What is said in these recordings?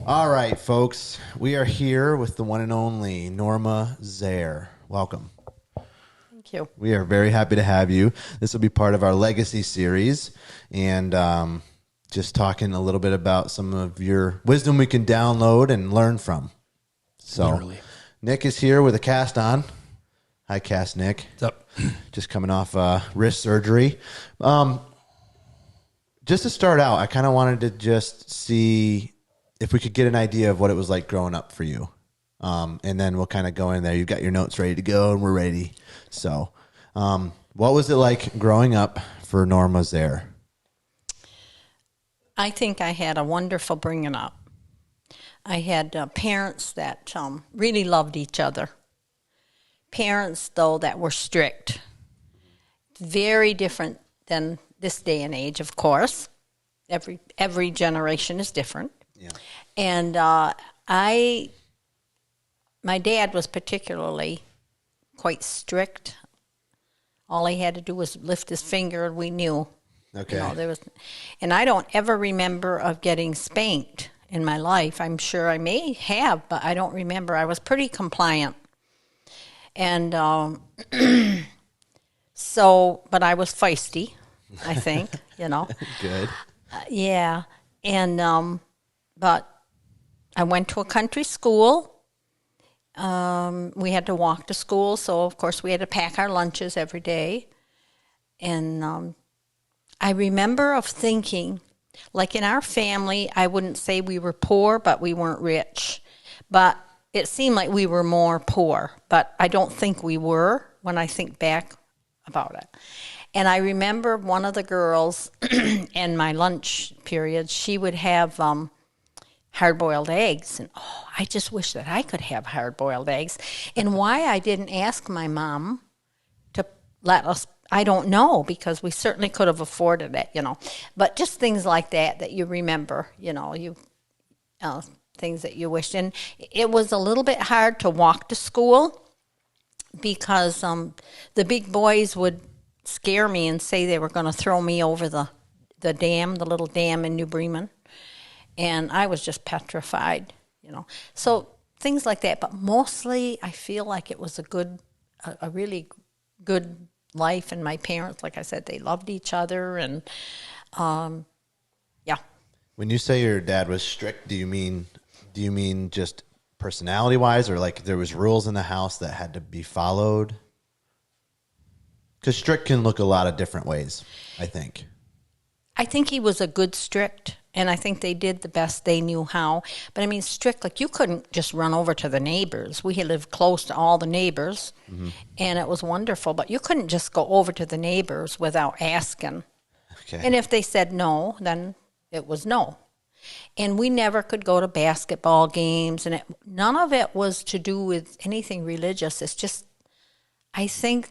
All right, folks. We are here with the one and only Norma Zehr. Welcome. Thank you. We are very happy to have you. This will be part of our Legacy series, and just talking a little bit about some of your wisdom we can download and learn from. So, Literally. Nick is here with a cast on. Hi, cast Nick. What's up? Just coming off wrist surgery. Just to start out, I kind of wanted to just see if we could get an idea of what it was like growing up for you. And then we'll kind of go in there. You've got your notes ready to go, and we're ready. So, what was it like growing up for Norma Zehr? I think I had a wonderful bringing up. I had parents that really loved each other. Parents, though, that were strict. Very different than this day and age, of course. Every generation is different. Yeah. And my dad was particularly quite strict. All he had to do was lift his finger and we knew. Okay. You know, and I don't ever remember of getting spanked in my life. I'm sure I may have, but I don't remember. I was pretty compliant. And but I was feisty, I think, you know. Good. Yeah. And, but I went to a country school. We had to walk to school, so of course we had to pack our lunches every day. And I remember of thinking, like in our family, I wouldn't say we were poor, but we weren't rich. But it seemed like we were more poor, but I don't think we were when I think back about it. And I remember one of the girls in my lunch period, she would have hard-boiled eggs. And, I just wish that I could have hard-boiled eggs. And why I didn't ask my mom to let us, I don't know, because we certainly could have afforded it, you know. But just things like that you remember, you know, things that you wished. And it was a little bit hard to walk to school because the big boys would scare me and say they were going to throw me over the dam, the little dam in New Bremen. And I was just petrified, you know. So things like that. But mostly I feel like it was a really good life. And my parents, like I said, they loved each other. And, yeah. When you say your dad was strict, do you mean just personality-wise, or like there was rules in the house that had to be followed? Because strict can look a lot of different ways, I think. I think he was a good strict, and I think they did the best they knew how. But I mean, strict, like you couldn't just run over to the neighbors. We had lived close to all the neighbors, and it was wonderful. But you couldn't just go over to the neighbors without asking. Okay. And if they said no, then it was no. And we never could go to basketball games, and none of it was to do with anything religious. It's just, I think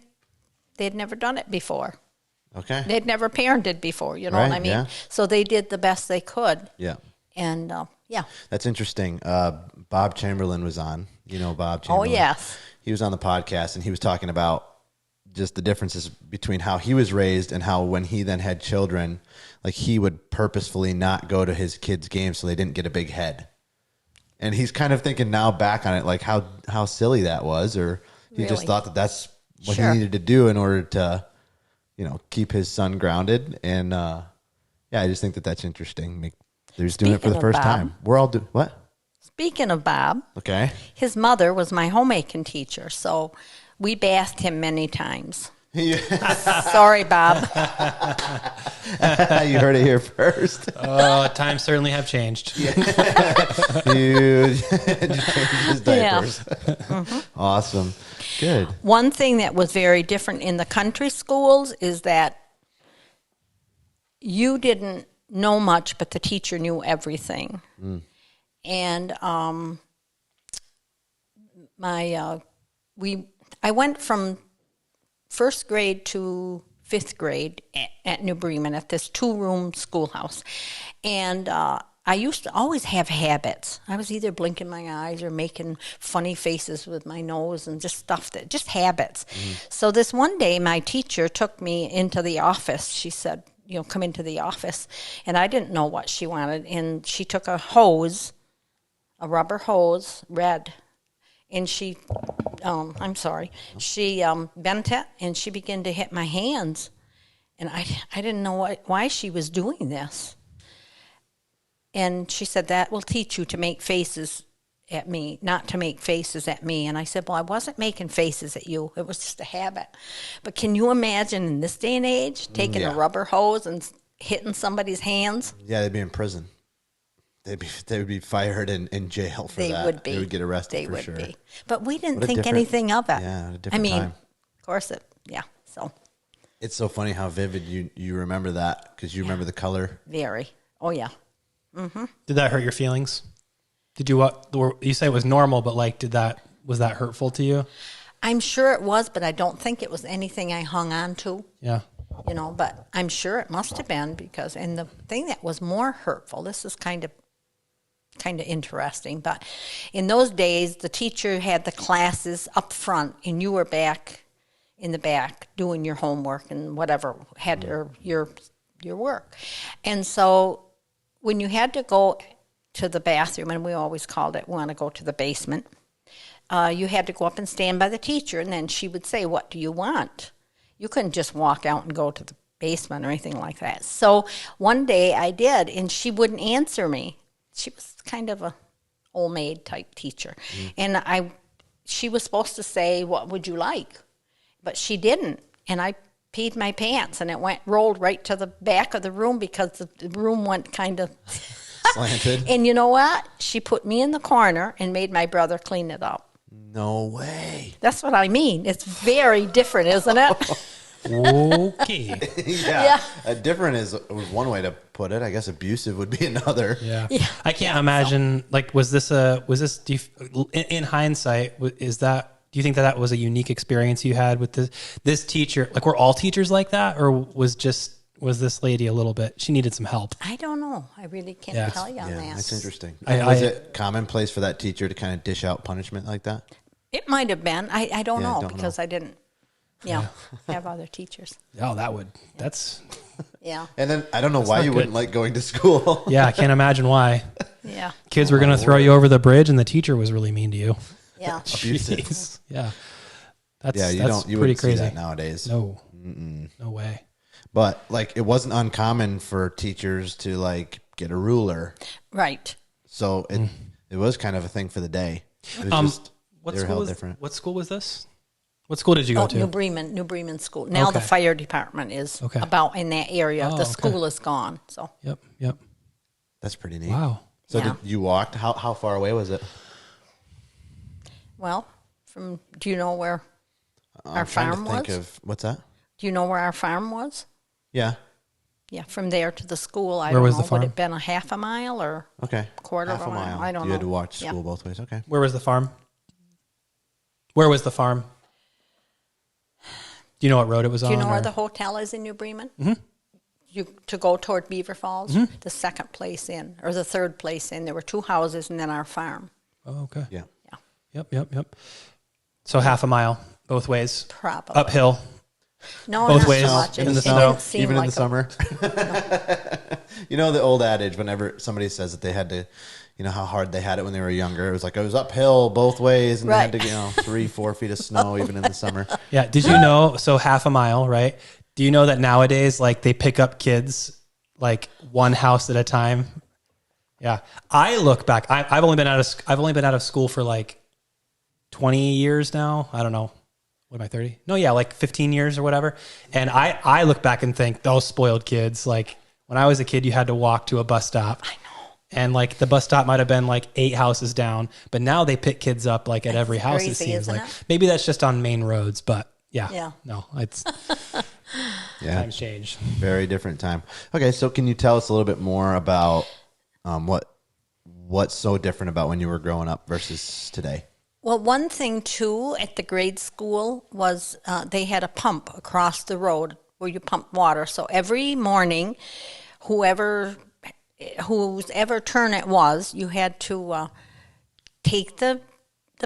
they'd never done it before. Okay. They'd never parented before, you know Right, what I mean? yeah. So they did the best they could. Yeah. And, yeah. That's interesting. Bob Chamberlain was on. You know Bob Oh, Chamberlain? yes. He was on the podcast, and he was talking about just the differences between how he was raised and how when he then had children, like he would purposefully not go to his kids' games so they didn't get a big head. And he's kind of thinking now back on it, like how silly that was, or he just Really? thought that that's what Sure. he needed to do in order to, you know, keep his son grounded. And yeah, I just think that that's interesting. They're just doing it for Speaking the of first Bob. time. We're all doing what? Speaking of Bob, Okay. his mother was my homemaking teacher, so we bathed him many times. Sorry, Bob. You heard it here first. Oh, times certainly have changed. You changed his diapers. Awesome. Good. One thing that was very different in the country schools is that you didn't know much, but the teacher knew everything. And I went from first grade to fifth grade at New Bremen at this 2-room schoolhouse. And I used to always have habits. I was either blinking my eyes or making funny faces with my nose and just just habits. So this one day, my teacher took me into the office. She said, come into the office. And I didn't know what she wanted. And she took a hose a rubber hose, red, and she, she bent it, and she began to hit my hands. And I didn't know why she was doing this. And she said, that will teach you to make faces at me, not to make faces at me. And I said, well, I wasn't making faces at you. It was just a habit. But can you imagine in this day and age taking a rubber hose and hitting somebody's hands? Yeah, they'd be in prison. They would be fired and in jail for that. They would be. They would get arrested They for would sure. be. But we didn't think anything of it. Yeah, a different time. Of course so. It's so funny how vivid you remember that because you remember the color. Very. Oh, yeah. Mm-hmm. Did that hurt your feelings? Did you you say it was normal, but like, was that hurtful to you? I'm sure it was, but I don't think it was anything I hung on to. Yeah. But I'm sure it must have been because, and the thing that was more hurtful, this is kind of interesting, but in those days, the teacher had the classes up front and you were back in the back doing your homework and whatever or your work. And so when you had to go to the bathroom, and we always called it, we want to go to the basement, you had to go up and stand by the teacher, and then she would say, what do you want? You couldn't just walk out and go to the basement or anything like that. So one day I did, and she wouldn't answer me. She was kind of a old maid type teacher. And she was supposed to say, what would you like? But she didn't. And I peed my pants, and it rolled right to the back of the room because the room went kind of slanted. And you know what? She put me in the corner and made my brother clean it up. No way. That's what I mean. It's very different, isn't it? Okay. Yeah. Different is one way to put it. I guess abusive would be another. Yeah. I can't imagine. Like, was this? In hindsight, do you think that was a unique experience you had with this teacher? Like, were all teachers like that, or was this lady a little bit? She needed some help. I don't know. I really can't tell you on that. That's interesting. Was it commonplace for that teacher to kind of dish out punishment like that? It might have been. I don't know because I didn't. Have other teachers. Oh, that's. Yeah. And then I don't know why you wouldn't like going to school. Yeah, I can't imagine why. Yeah. Kids were going to throw you over the bridge, and the teacher was really mean to you. Yeah. Abusive. Yeah. That's you pretty wouldn't crazy see that nowadays. No. No way. But like, it wasn't uncommon for teachers to like get a ruler. Right. So it was kind of a thing for the day. It was what school was this? What school did you go to? New Bremen School. Now the fire department is about in that area. The school is gone. So. Yep. That's pretty neat. Wow. So did you walked? How far away was it? Well, do you know where our farm was? What's that? Do you know where our farm was? Yeah. Yeah, from there to the school, Where was the farm? Would it have been a half a mile or quarter of a mile? I don't know. You had to watch school both ways. Okay. Where was the farm? Do you know what road it was on? Do you know where the hotel is in New Bremen? Mm-hmm. To go toward Beaver Falls, the second place in, or the third place in. There were two houses and then our farm. Oh, okay. Yeah. Yep. So half a mile both ways. Probably. Uphill. No, both not ways. so much. In the snow. Even in the summer. You know the old adage, whenever somebody says that they had to, how hard they had it when they were younger. It was uphill both ways, and they had to, 3-4 feet of snow even in the summer. Yeah. Did you know, so half a mile, right? Do you know that nowadays, like, they pick up kids, like, one house at a time? Yeah. I look back, I've only been out of school for like 20 years now. I don't know. What am I, 30? No, yeah, like 15 years or whatever. And I look back and think, those spoiled kids, like, when I was a kid, you had to walk to a bus stop. I know. And like the bus stop might have been like 8 houses down, but now they pick kids up like at every house. It seems like maybe that's just on main roads, but no, it's times change. Very different time. Okay, so can you tell us a little bit more about what's so different about when you were growing up versus today? Well, one thing too at the grade school was they had a pump across the road where you pump water. So every morning, whose ever turn it was, you had to take the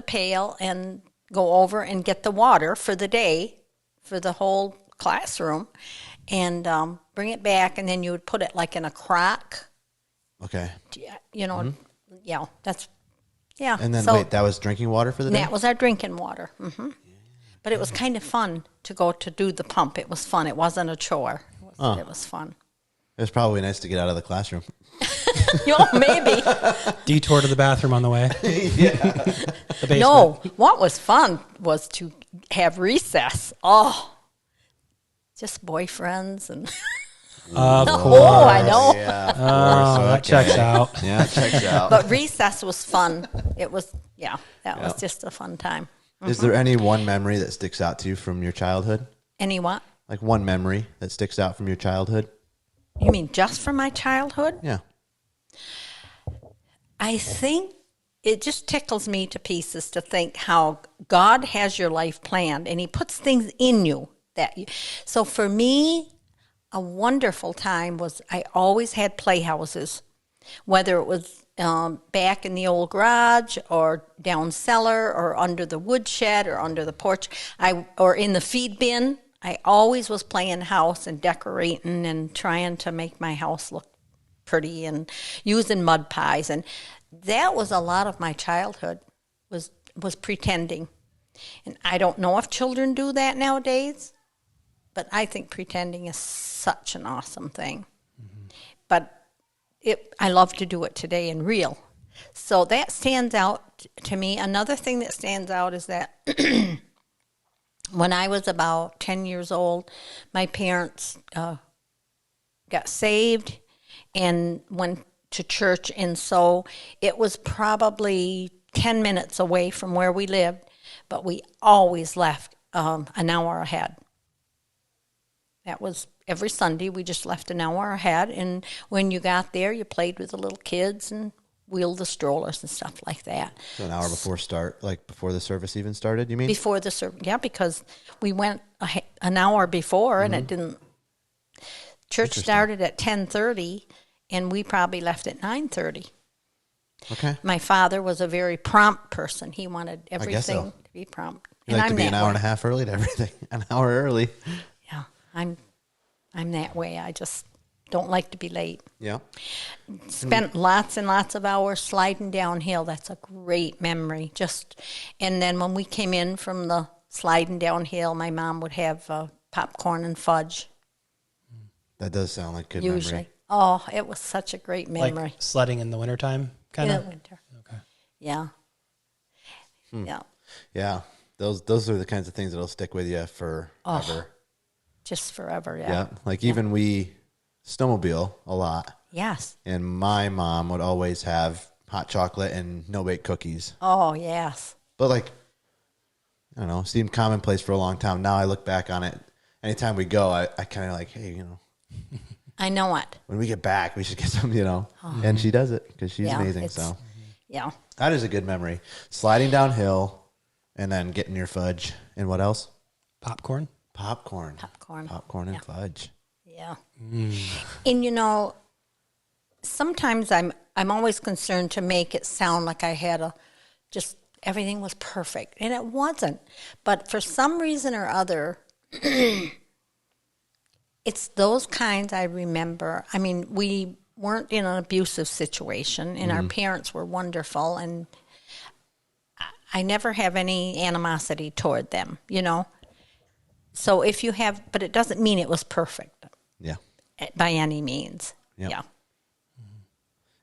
pail and go over and get the water for the day, for the whole classroom, and bring it back, and then you would put it like in a crock. Okay. Yeah, that's Yeah. And then, so wait, that was drinking water for the day? that was our drinking water. But it was kind of fun to go to do the pump. It was fun. It wasn't a chore. It was fun. It was probably nice to get out of the classroom. Maybe. Detour to the bathroom on the way. The basement. No, what was fun was to have recess. Oh, just boyfriends and. Oh, I know. Yeah. Oh, that checks out. Yeah, it checks out. But recess was fun. It was, that was just a fun time. Is there any one memory that sticks out to you from your childhood? Any what? Like one memory that sticks out from your childhood? You mean just from my childhood? Yeah. I think it just tickles me to pieces to think how God has your life planned and he puts things in you so for me, a wonderful time was I always had playhouses, whether it was back in the old garage or down cellar or under the woodshed or under the porch, or in the feed bin. I always was playing house and decorating and trying to make my house look pretty and using mud pies. And that was a lot of my childhood, was pretending. And I don't know if children do that nowadays, but I think pretending is such an awesome thing. But I love to do it today in real. So that stands out to me. Another thing that stands out is that when I was about 10 years old, my parents got saved and went to church. And so it was probably 10 minutes away from where we lived, but we always left an hour ahead. That was every Sunday. We just left an hour ahead. And when you got there, you played with the little kids and wheeled the strollers and stuff like that. So an hour before before the service even started, you mean? Before the service, yeah, because we went an hour before and it didn't. Church started at 10:30 and we probably left at 9:30. Okay. My father was a very prompt person. He wanted everything so. to be prompt. You like to be an hour and a half early to everything. An hour early. Yeah, I'm that way. I just don't like to be late. Yeah. Spent lots and lots of hours sliding downhill. That's a great memory. And then when we came in from the sliding downhill, my mom would have popcorn and fudge. That does sound like good Usually. memory. Oh, it was such a great memory. Like sledding in the wintertime, kind in of? the winter. Okay. Yeah. Yeah. Yeah. Those are the kinds of things that'll stick with you forever. Just forever, Yeah. Like even we snowmobile a lot. Yes. And my mom would always have hot chocolate and no-bake cookies. Oh, yes. But like, I don't know, seemed commonplace for a long time. Now I look back on it. Anytime we go, I kind of like, hey, I know it. when we get back, we should get some, And she does it because she's Yeah, amazing. it's- So Yeah. that is a good memory. Sliding downhill and then getting your fudge. And what else? Popcorn? Popcorn. Popcorn. And fudge. Yeah. And sometimes I'm always concerned to make it sound like I had just everything was perfect, and it wasn't. But for some reason or other, it's those kinds I remember. I mean, we weren't in an abusive situation, and our parents were wonderful, and I never have any animosity toward them, So if you have, but it doesn't mean it was perfect. Yeah. By any means. Yep. Yeah.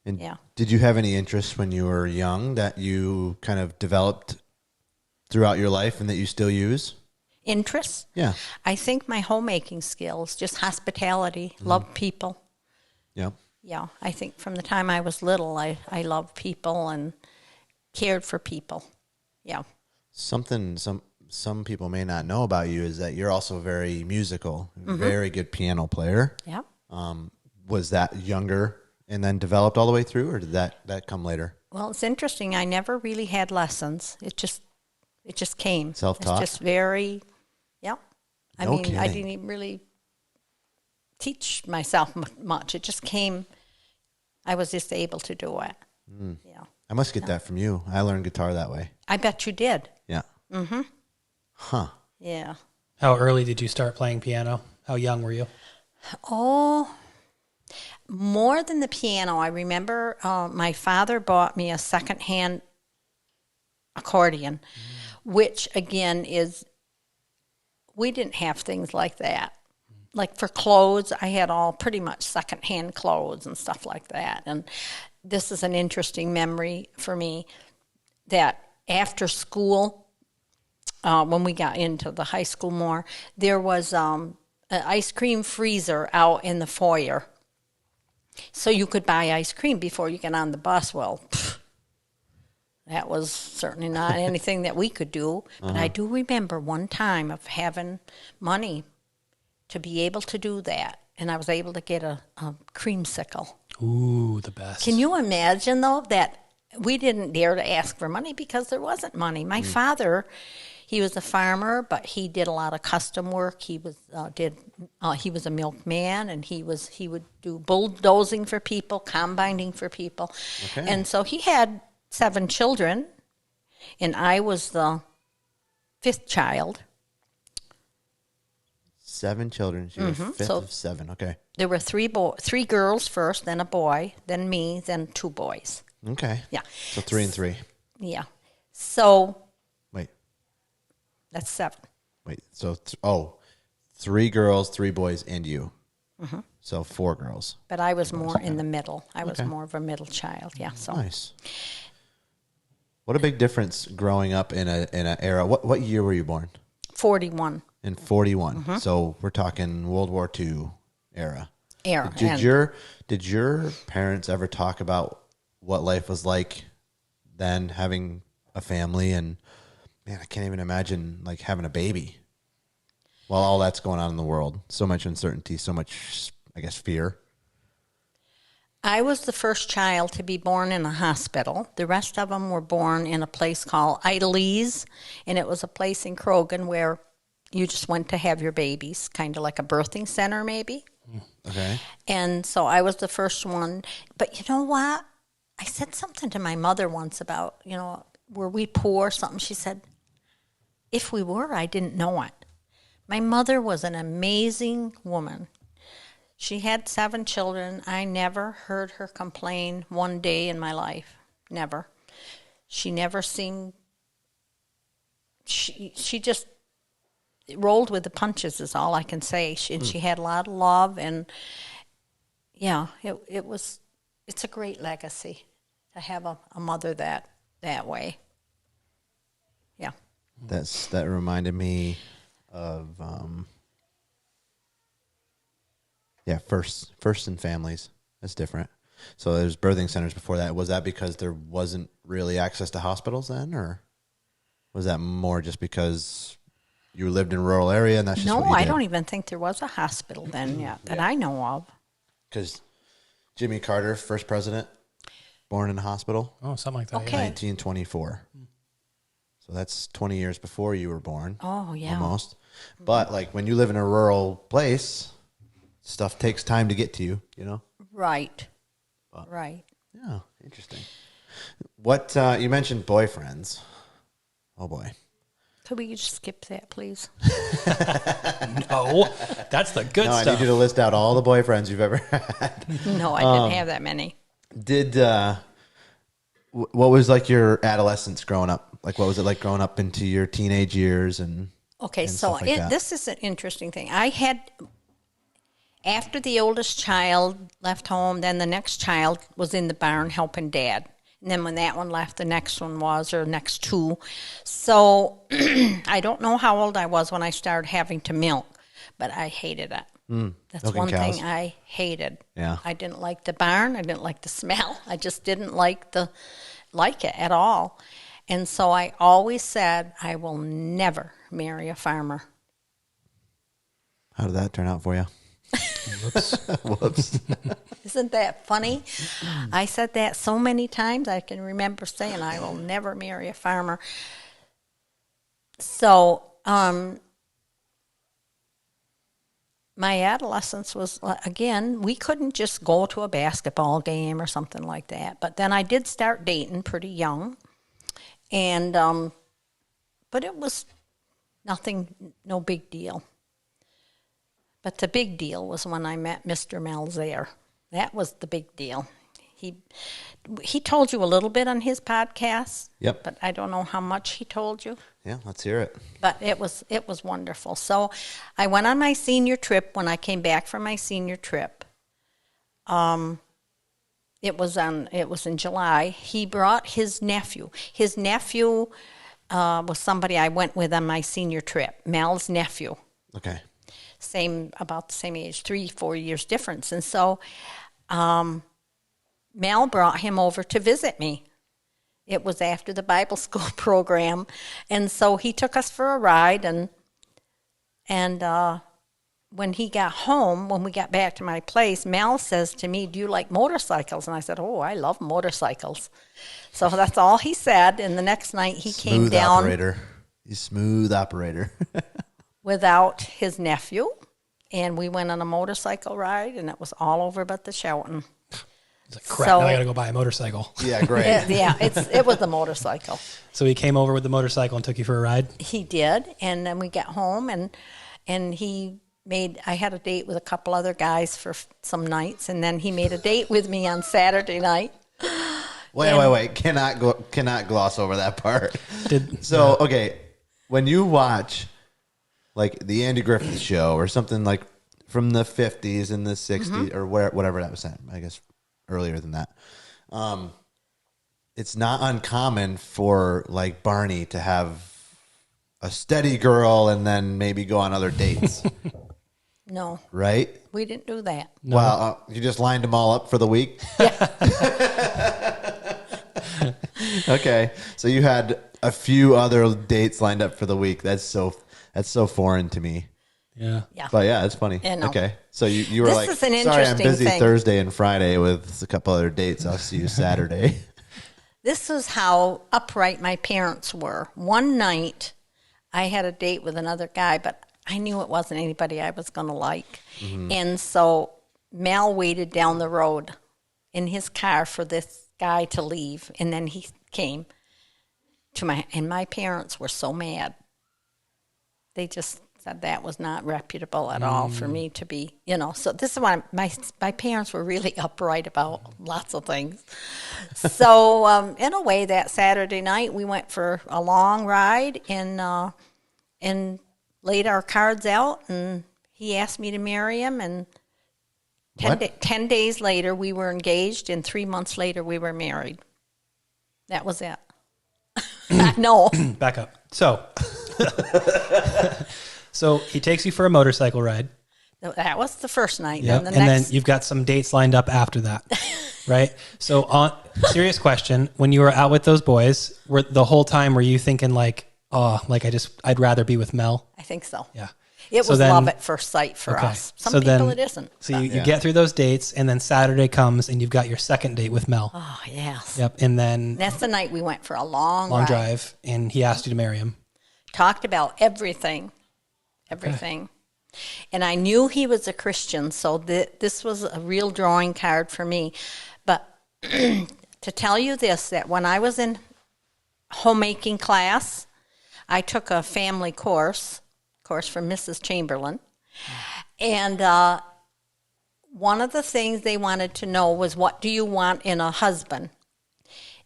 And Yeah. did you have any interests when you were young that you kind of developed throughout your life and that you still use? Interests? Yeah. I think my homemaking skills, just hospitality, love people. Yeah. Yeah. I think from the time I was little, I loved people and cared for people. Yeah. Something some people may not know about you is that you're also very musical, very good piano player. Yeah. Was that younger and then developed all the way through, or did that come later? Well, it's interesting. I never really had lessons. It just came. Self-taught? It's just very, yeah. I No I kidding. didn't even really teach myself much. It just came. I was just able to do it. Yeah. I must get that from you. I learned guitar that way. I bet you did. Yeah. Mm-hmm. Huh. Yeah. How early did you start playing piano? How young were you? Oh, more than the piano. I remember my father bought me a secondhand accordion, which again we didn't have things like that. Like for clothes, I had all pretty much secondhand clothes and stuff like that. And this is an interesting memory for me that after school, when we got into the high school more, there was an ice cream freezer out in the foyer. So you could buy ice cream before you get on the bus. Well, that was certainly not anything that we could do. But I do remember one time of having money to be able to do that. And I was able to get a creamsicle. Ooh, the best. Can you imagine, though, that we didn't dare to ask for money because there wasn't money? My father, he was a farmer, but he did a lot of custom work. He was he was a milkman, and he would do bulldozing for people, combining for people. Okay. And so he had 7 children, and I was the 5th child. 7 children. She was 5th So- of 7. Okay. There were 3 girls first, then a boy, then me, then 2 boys. Okay. Yeah, So 3 and 3. yeah. So Wait. that's 7. Wait. So 3 girls, 3 boys, and you. So 4 girls. But I was more in the middle. I was Okay. more of a middle child. Yeah. So Nice. What a big difference growing up in an era. What year were you born? 41 In 41. So we're talking World War II era. era. Did your parents ever talk about what life was like then, having a family? And man, I can't even imagine like having a baby while all that's going on in the world. So much uncertainty, so much, I guess, fear. I was the first child to be born in a hospital. The rest of them were born in a place called Idleys, and it was a place in Krogan where you just went to have your babies, kind of like a birthing center maybe. Okay. And so I was the first one. But you know what? I said something to my mother once about, were we poor or something? She said, if we were, I didn't know it. My mother was an amazing woman. She had 7 children. I never heard her complain one day in my life. Never. She never seemed, she just rolled with the punches is all I can say. She had a lot of love, and yeah, it's a great legacy to have a mother that way. Yeah. That reminded me of first in families. That's different. So there's birthing centers before that. Was that because there wasn't really access to hospitals then, or was that more just because you lived in a rural area and that's just No, what you I did? don't even think there was a hospital then yet that I know of. Because Jimmy Carter, first president, born in a hospital, Oh, something like that. Okay. 1924. So that's 20 years before you were born. Oh, yeah. Almost. But like when you live in a rural place, stuff takes time to get to you, Right. Right. Yeah, interesting. What you mentioned boyfriends. Oh boy. Could we just skip that, please? No, that's the good No, I stuff. need you to list out all the boyfriends you've ever had. No, I didn't have that many. Did what was like your adolescence growing up? Like what was it like growing up into your teenage years and Okay, and so stuff like that? this is an interesting thing. I had, after the oldest child left home, then the next child was in the barn helping Dad. And then when that one left, the next one was, or next 2. So I don't know how old I was when I started having to milk, but I hated it. That's milking one cows. thing I hated. Yeah. I didn't like the barn. I didn't like the smell. I just didn't like it at all. And so I always said, I will never marry a farmer. How did that turn out for you? Whoops. Isn't that funny? I said that so many times. I can remember saying, I will never marry a farmer. So, my adolescence was, again, we couldn't just go to a basketball game or something like that. But then I did start dating pretty young. And, but it was no big deal. But the big deal was when I met Mr. Zehr. That was the big deal. He told you a little bit on his podcast. Yep. But I don't know how much he told you. Yeah, let's hear it. But it was wonderful. So I went on my senior trip. When I came back from my senior trip, it was in July. He brought his nephew. His nephew was somebody I went with on my senior trip. Mal's nephew. Okay. About the same age, 3-4 years difference. And so Mal brought him over to visit me. It was after the Bible school program. And so he took us for a ride. And when he got home, when we got back to my place, Mal says to me, "Do you like motorcycles?" And I said, "Oh, I love motorcycles." So that's all he said. And the next night he came down. Operator. He's smooth operator. Without his nephew. And we went on a motorcycle ride, and it was all over but the shouting. He's like, crap, now I got to go buy a motorcycle. Yeah, great. It was a motorcycle. So he came over with the motorcycle and took you for a ride? He did. And then we got home, and I had a date with a couple other guys for some nights, and then he made a date with me on Saturday night. Wait. Cannot gloss over that part. Okay, when you watch like the Andy Griffith Show or something like from the 50s and the 60s or whatever that was saying, I guess earlier than that. It's not uncommon for like Barney to have a steady girl and then maybe go on other dates. No. Right? We didn't do that. No. Well, you just lined them all up for the week? Okay. So you had a few other dates lined up for the week. That's so foreign to me. Yeah. But yeah, it's funny. No. Okay. So you were This like, is an sorry, I'm interesting busy thing. Thursday and Friday with a couple other dates. I'll see you Saturday. This is how upright my parents were. One night, I had a date with another guy, but I knew it wasn't anybody I was going to like. And so Mal waited down the road in his car for this guy to leave, and then he came and my parents were so mad. They just said that was not reputable at all for me to be, So this is why my parents were really upright about lots of things. So in a way, that Saturday night we went for a long ride and laid our cards out, and he asked me to marry him. And 10 days later we were engaged, and 3 months later we were married. That was it. No. Back up. So he takes you for a motorcycle ride. That was the first night. Yep. Then you've got some dates lined up after that, right? So serious question, when you were out with those boys, the whole time were you thinking like, I'd rather be with Mel? I think so. Yeah. It was love at first sight for us. Some people it isn't. So you get through those dates, and then Saturday comes, and you've got your second date with Mel. Oh, yes. Yep. And then That's the night we went for a long ride. drive, and he asked you to marry him. Talked about everything. And I knew he was a Christian, so this was a real drawing card for me. But to tell you this, that when I was in homemaking class, I took a family course from Mrs. Chamberlain. And one of the things they wanted to know was, what do you want in a husband?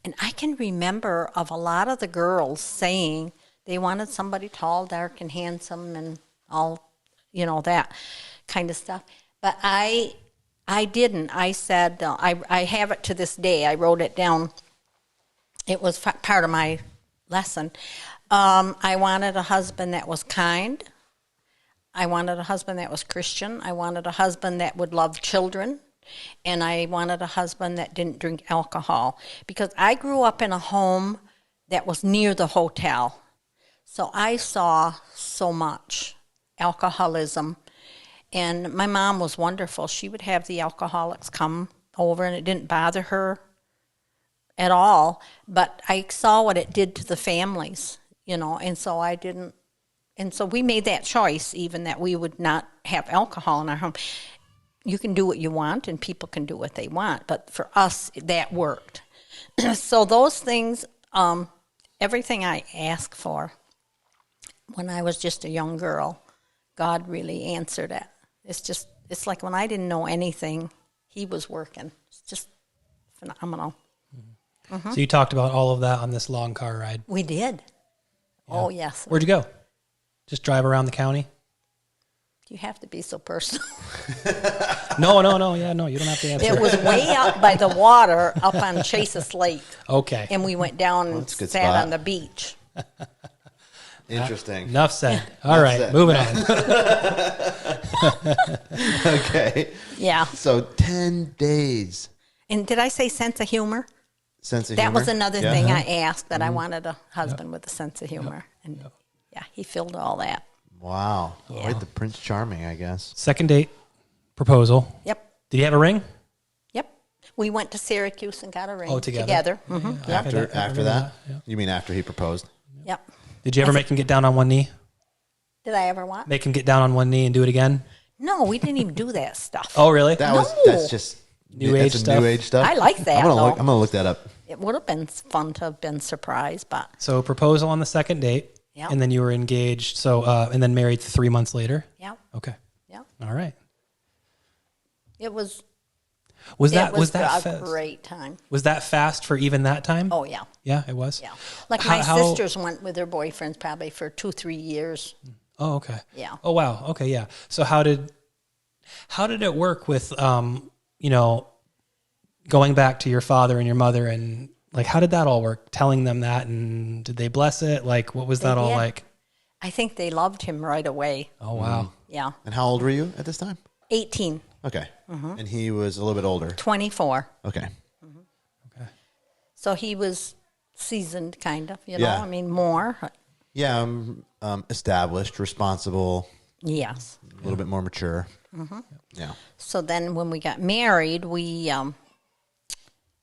And I can remember of a lot of the girls saying they wanted somebody tall, dark, and handsome and all, that kind of stuff. But I didn't. I said, I have it to this day. I wrote it down. It was part of my lesson. I wanted a husband that was kind. I wanted a husband that was Christian. I wanted a husband that would love children. And I wanted a husband that didn't drink alcohol. Because I grew up in a home that was near the hotel. So I saw so much alcoholism. And my mom was wonderful. She would have the alcoholics come over, and it didn't bother her at all. But I saw what it did to the families, and so I didn't. And so we made that choice, even that we would not have alcohol in our home. You can do what you want, and people can do what they want. But for us, that worked. So those things, everything I asked for when I was just a young girl, God really answered it. It's like when I didn't know anything, he was working. It's just phenomenal. So you talked about all of that on this long car ride. We did. Yeah. Oh, yes. Where'd you go? Just drive around the county? You have to be so personal. No. Yeah, no, you don't have to answer. It was way up by the water up on Chase's Lake. Okay. And we went down and that's a good sat spot. on the beach. Interesting. Enough said. All right, said. moving on. Okay. Yeah. So 10 days. And did I say sense of humor? Sense of That humor. was another Yeah. thing I asked, that I wanted a husband with a sense of humor. And yeah, he filled all that. Wow. Yeah. Quite the Prince Charming, I guess. Second date, proposal. Yep. Did you have a ring? Yep. We went to Syracuse and got a ring Oh, together? Mm-hmm. Yeah. Yep. After remember that? that, yeah. You mean after he proposed? Yep. Did you ever make him get down on one knee? Did I ever what? Make him get down on one knee and do it again? No, we didn't even do that stuff. Oh, really? That's just New that's age a stuff. New age stuff. I like that, I'm though. gonna look that up. It would have been fun to have been surprised, but So proposal on the second date, Yeah. and then you were engaged. So and then married 3 months later. yeah, Okay, yeah. all right. It was Was it that was that a fast? great time. Was that fast for even that time? Oh yeah, Yeah, it was. yeah. Like How- my how- sisters went with their boyfriends probably for 2-3 years. Oh, okay. Yeah. Oh, wow. Okay, yeah. So how did it work with going back to your father and your mother, and like how did that all work? Telling them that, and did they bless it? Like what was that all did. like? I think they loved him right away. Oh, wow. Yeah, And how old were you at this time? 18, Okay. And he was a little bit older. 24. Okay. So he was seasoned, kind of. You know, Yeah. I mean, more. Yeah, established, responsible, Yes. a little bit more mature. Yeah. So then when we got married, we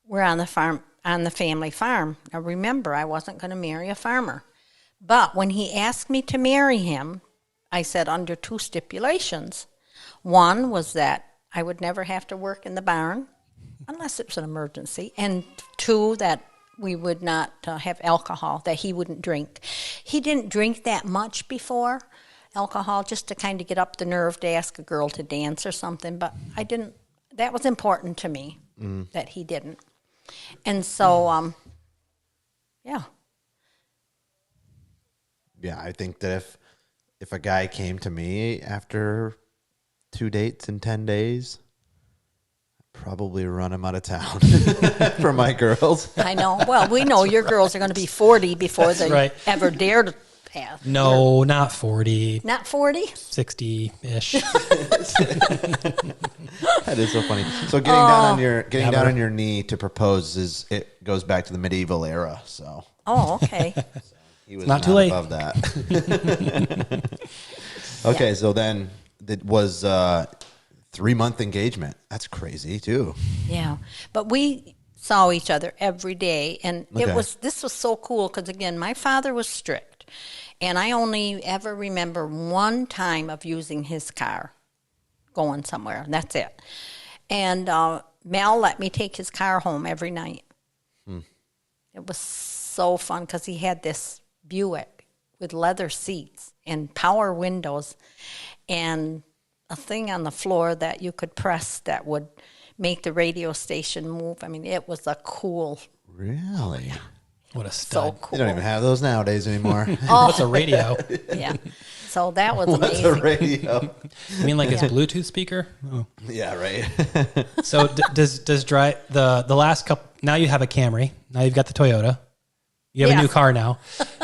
were on the farm, on the family farm. Now remember, I wasn't going to marry a farmer. But when he asked me to marry him, I said under 2 stipulations. One was that I would never have to work in the barn unless it was an emergency. And 2, that we would not have alcohol, that he wouldn't drink. He didn't drink that much before, alcohol, just to kind of get up the nerve to ask a girl to dance or something. But I didn't, that was important to me, that he didn't. And so, yeah. Yeah, I think that if a guy came to me after 2 dates in 10 days, I'd probably run him out of town for my girls. I know. Well, we know your girls are going to be 40 before they right. ever dare to pass. No, not 40, Not 40? 60-ish. That is so funny. So getting down on your knee to propose it goes back to the medieval era. So Oh, okay. he was Not too late. above that. Okay, so then it was 3-month engagement. That's crazy too. Yeah. But we saw each other every day. And Okay. this was so cool because, again, my father was strict. And I only ever remember one time of using his car going somewhere. And that's it. And Mel let me take his car home every night. It was so fun because he had this Buick with leather seats and power windows and a thing on the floor that you could press that would make the radio station move. I mean, it was a cool, Really? What a so stud. cool. You don't even have those nowadays anymore. What's a radio? Yeah. So that was What's a amazing. radio? You mean like his Bluetooth speaker? Oh. Yeah, right. So does drive the last couple? Now you have a Camry. Now you've got the Toyota. You have a new Yes. car now.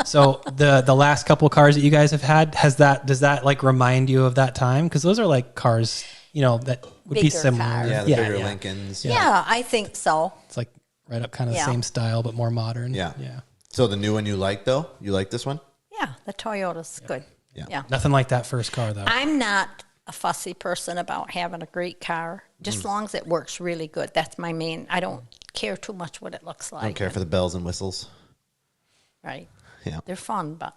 So the last couple cars that you guys have had, does that like remind you of that time? Because those are like cars, that would be Bigger similar. cars. Yeah, the bigger Lincolns. Yeah, I think so. It's like right up kind of the Yeah. same style, but more modern. Yeah. Yeah. So the new one you like though? You like this one? Yeah, the Toyota's good. Yeah. Yeah. Nothing like that first car though. I'm not a fussy person about having a great car, just as long as it works really good. That's my main. I don't care too much what it looks like. I don't care for the bells and whistles. Right. Yeah. They're fun, but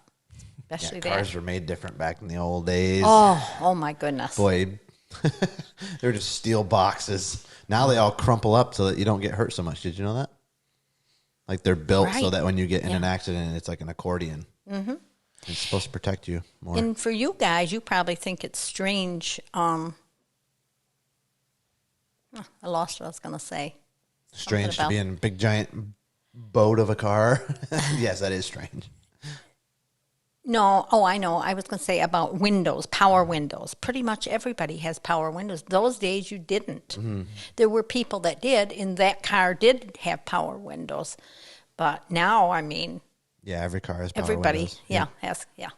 Yeah, especially cars that. were made different back in the old days. Oh my goodness. Boy, they're just steel boxes. Now they all crumple up so that you don't get hurt so much. Did you know that? Like they're built so Right. that when you get in an Yeah. accident, it's like an accordion. Mm-hmm. It's supposed to protect you more. And for you guys, you probably think it's strange. I lost what I was going to say. Strange to about- be in a big giant boat of a car. Yes, that is strange. No, oh, I know. I was going to say about windows, power windows. Pretty much everybody has power windows. Those days you didn't. There were people that did, and that car did have power windows. But now, I mean, Yeah, every car has power everybody, windows. has, yeah.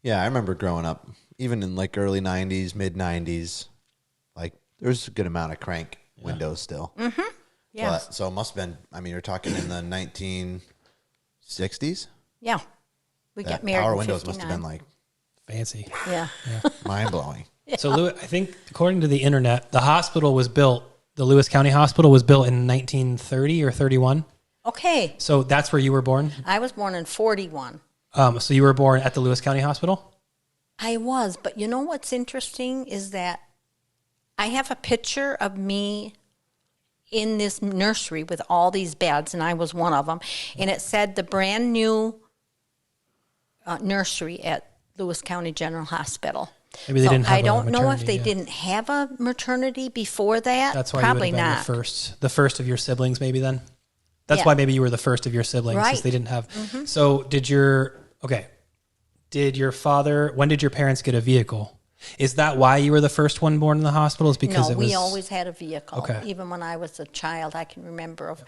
Yeah, I remember growing up, even in like early 90s, mid 90s, like there was a good amount of crank windows still. Yeah, But, so it must have been, I mean, you're talking in the 1960s? yeah. We That got married power in windows 59. must have been like Fancy. Yeah. mind blowing. So, I think according to the internet, the hospital was built. The Lewis County Hospital was built in 1930 or 31. Okay. So that's where you were born. I was born in 41. So you were born at the Lewis County Hospital. I was, but you know what's interesting is that I have a picture of me in this nursery with all these beds, and I was one of them. And it said the brand new nursery at Lewis County General Hospital. Maybe they didn't have I don't a know if they maternity, yeah. didn't have a maternity before that. That's why Probably you would have been not. the first of your siblings, maybe then. That's Yeah. why maybe you were the first of your siblings, since Right. they didn't have. So did your father? When did your parents get a vehicle? Is that why you were the first one born in the hospital? Is because No, it was we always had a vehicle. Okay. Even when I was a child, I can remember of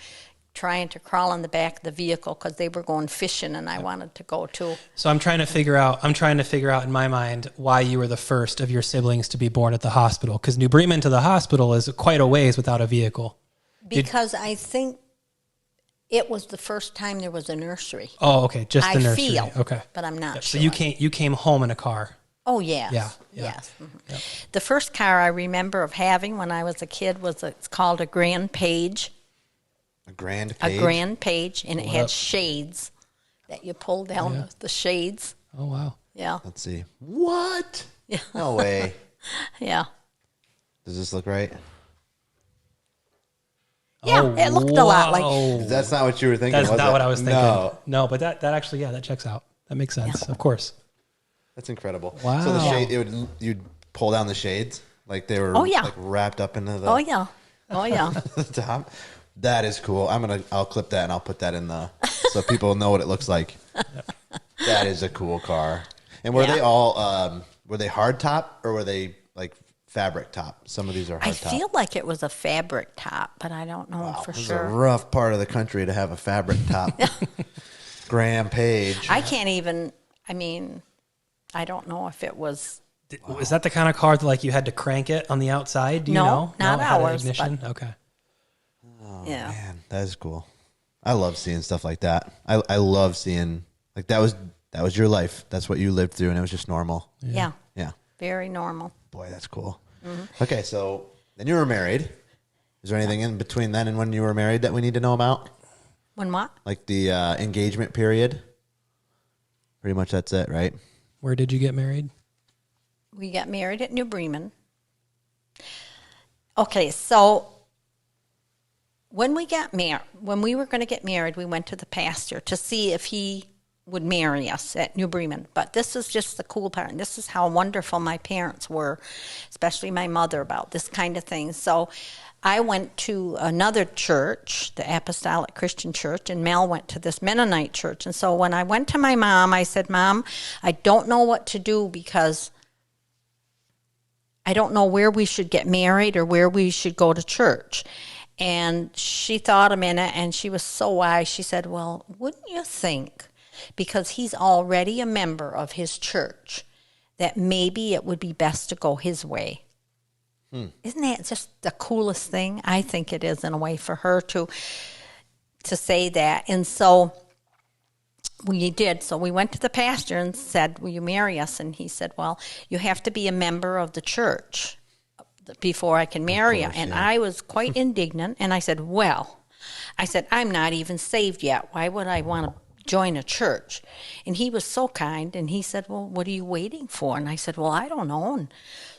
trying to crawl in the back of the vehicle because they were going fishing, and I wanted to go too. So I'm trying to figure out in my mind why you were the first of your siblings to be born at the hospital, because New Bremen to the hospital is quite a ways without a vehicle. Because I think it was the first time there was a nursery. Oh, okay, just the I nursery. feel, Okay, but I'm not so sure. you came home in a car. Oh, yes. Yeah. Yes. The first car I remember of having when I was a kid it's called a Grand Page. A grand page? A Grand Page, and it Pull had up. shades that you pull down the shades. Oh wow. Yeah. Let's see. What? Yeah. No way. Yeah. Does this look right? Yeah, Oh, it looked a lot like. wow. That's not what you were thinking. That's was not it? what I was thinking. No. No, but that actually, that checks out. That makes sense. Of course. That's incredible. Wow. So the shade, you'd pull down the shades like they were Oh, yeah. like wrapped up into the, Oh, yeah. Oh, yeah. the top. That is cool. I'll clip that and I'll put that in so people know what it looks like. That is a cool car. And were Yeah. they all were they hard top or were they like fabric top? Some of these are I hard top. feel like it was a fabric top, but I don't know for This is sure. a rough part of the country to have a fabric top. Graham Page. I can't even, I don't know if it was. Is that the kind of car that like you had to crank it on the outside? Do you No, know? not It had an ours, ignition? Okay. Yeah. Man, that is cool. I love seeing stuff like that. I love seeing like that was your life. That's what you lived through, and it was just normal. Yeah. Yeah. Very normal. Boy, that's cool. Mm-hmm. Okay, so then you were married. Is there anything in between then and when you were married that we need to know about? When what? Like the engagement period? Pretty much that's it, right? Where did you get married? We got married at New Bremen. Okay, so when we were going to get married, we went to the pastor to see if he would marry us at New Bremen. But this is just the cool part. And this is how wonderful my parents were, especially my mother, about this kind of thing. So I went to another church, the Apostolic Christian Church, and Mel went to this Mennonite church. And so when I went to my mom, I said, Mom, I don't know what to do because I don't know where we should get married or where we should go to church. And she thought a minute, and she was so wise. She said, well, wouldn't you think, because he's already a member of his church, that maybe it would be best to go his way? Isn't that just the coolest thing? I think it is, in a way, for her to say that. And so we did. So we went to the pastor and said, will you marry us? And he said, well, you have to be a member of the church before I can marry you. And I was quite indignant. And I said, I'm not even saved yet. Why would I want to join a church? And he was so kind. And he said, well, what are you waiting for? And I said, well, I don't know. And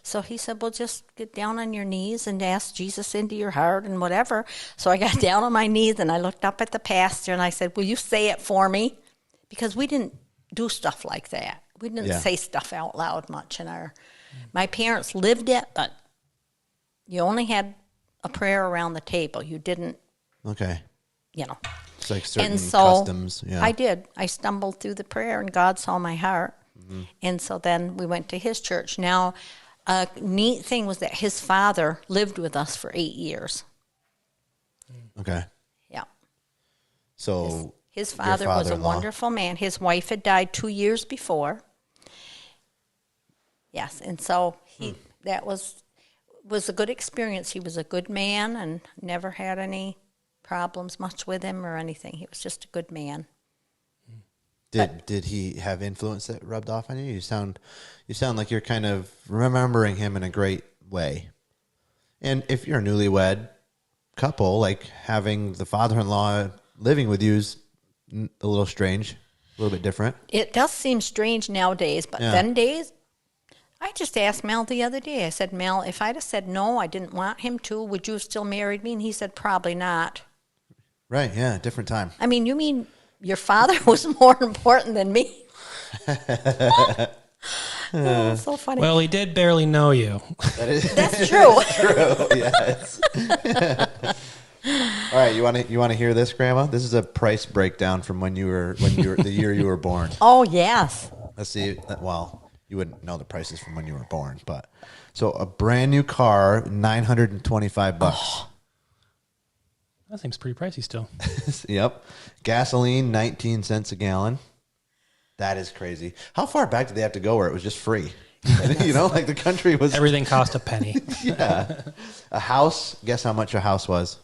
so he said, well, just get down on your knees and ask Jesus into your heart and whatever. So I got down on my knees and I looked up at the pastor and I said, will you say it for me? Because we didn't do stuff like that. We didn't say stuff out loud much. My parents lived it, but you only had a prayer around the table. You didn't Okay. you know. It's like certain And so customs. Yeah. I did. I stumbled through the prayer, and God saw my heart. And so then we went to his church. Now, a neat thing was that his father lived with us for 8 years. Okay. Yeah. So His your father was a father-in-law- wonderful man. His wife had died 2 years before. Yes, and so that was a good experience. He was a good man and never had any problems much with him or anything. He was just a good man. Did he have influence that rubbed off on you? You sound like you're kind of remembering him in a great way. And if you're a newlywed couple, like having the father-in-law living with you is a little strange, a little bit different. It does seem strange nowadays, but then days, I just asked Mel the other day. I said, Mel, if I'd have said no, I didn't want him to, would you have still married me? And he said, probably not. Right, yeah, different time. I mean, you mean your father was more important than me? Oh, so funny. Well, he did barely know you. That's true. True, yes. All right, you want to hear this, Grandma? This is a price breakdown from when you were the year you were born. Oh, yes. Let's see. Well, you wouldn't know the prices from when you were born, but so a brand new car, $925. Oh. That seems pretty pricey still. Yep. Gasoline, 19 cents a gallon. That is crazy. How far back did they have to go where it was just free? You know, like the country was. Everything cost a penny. Yeah. A house. Guess how much a house was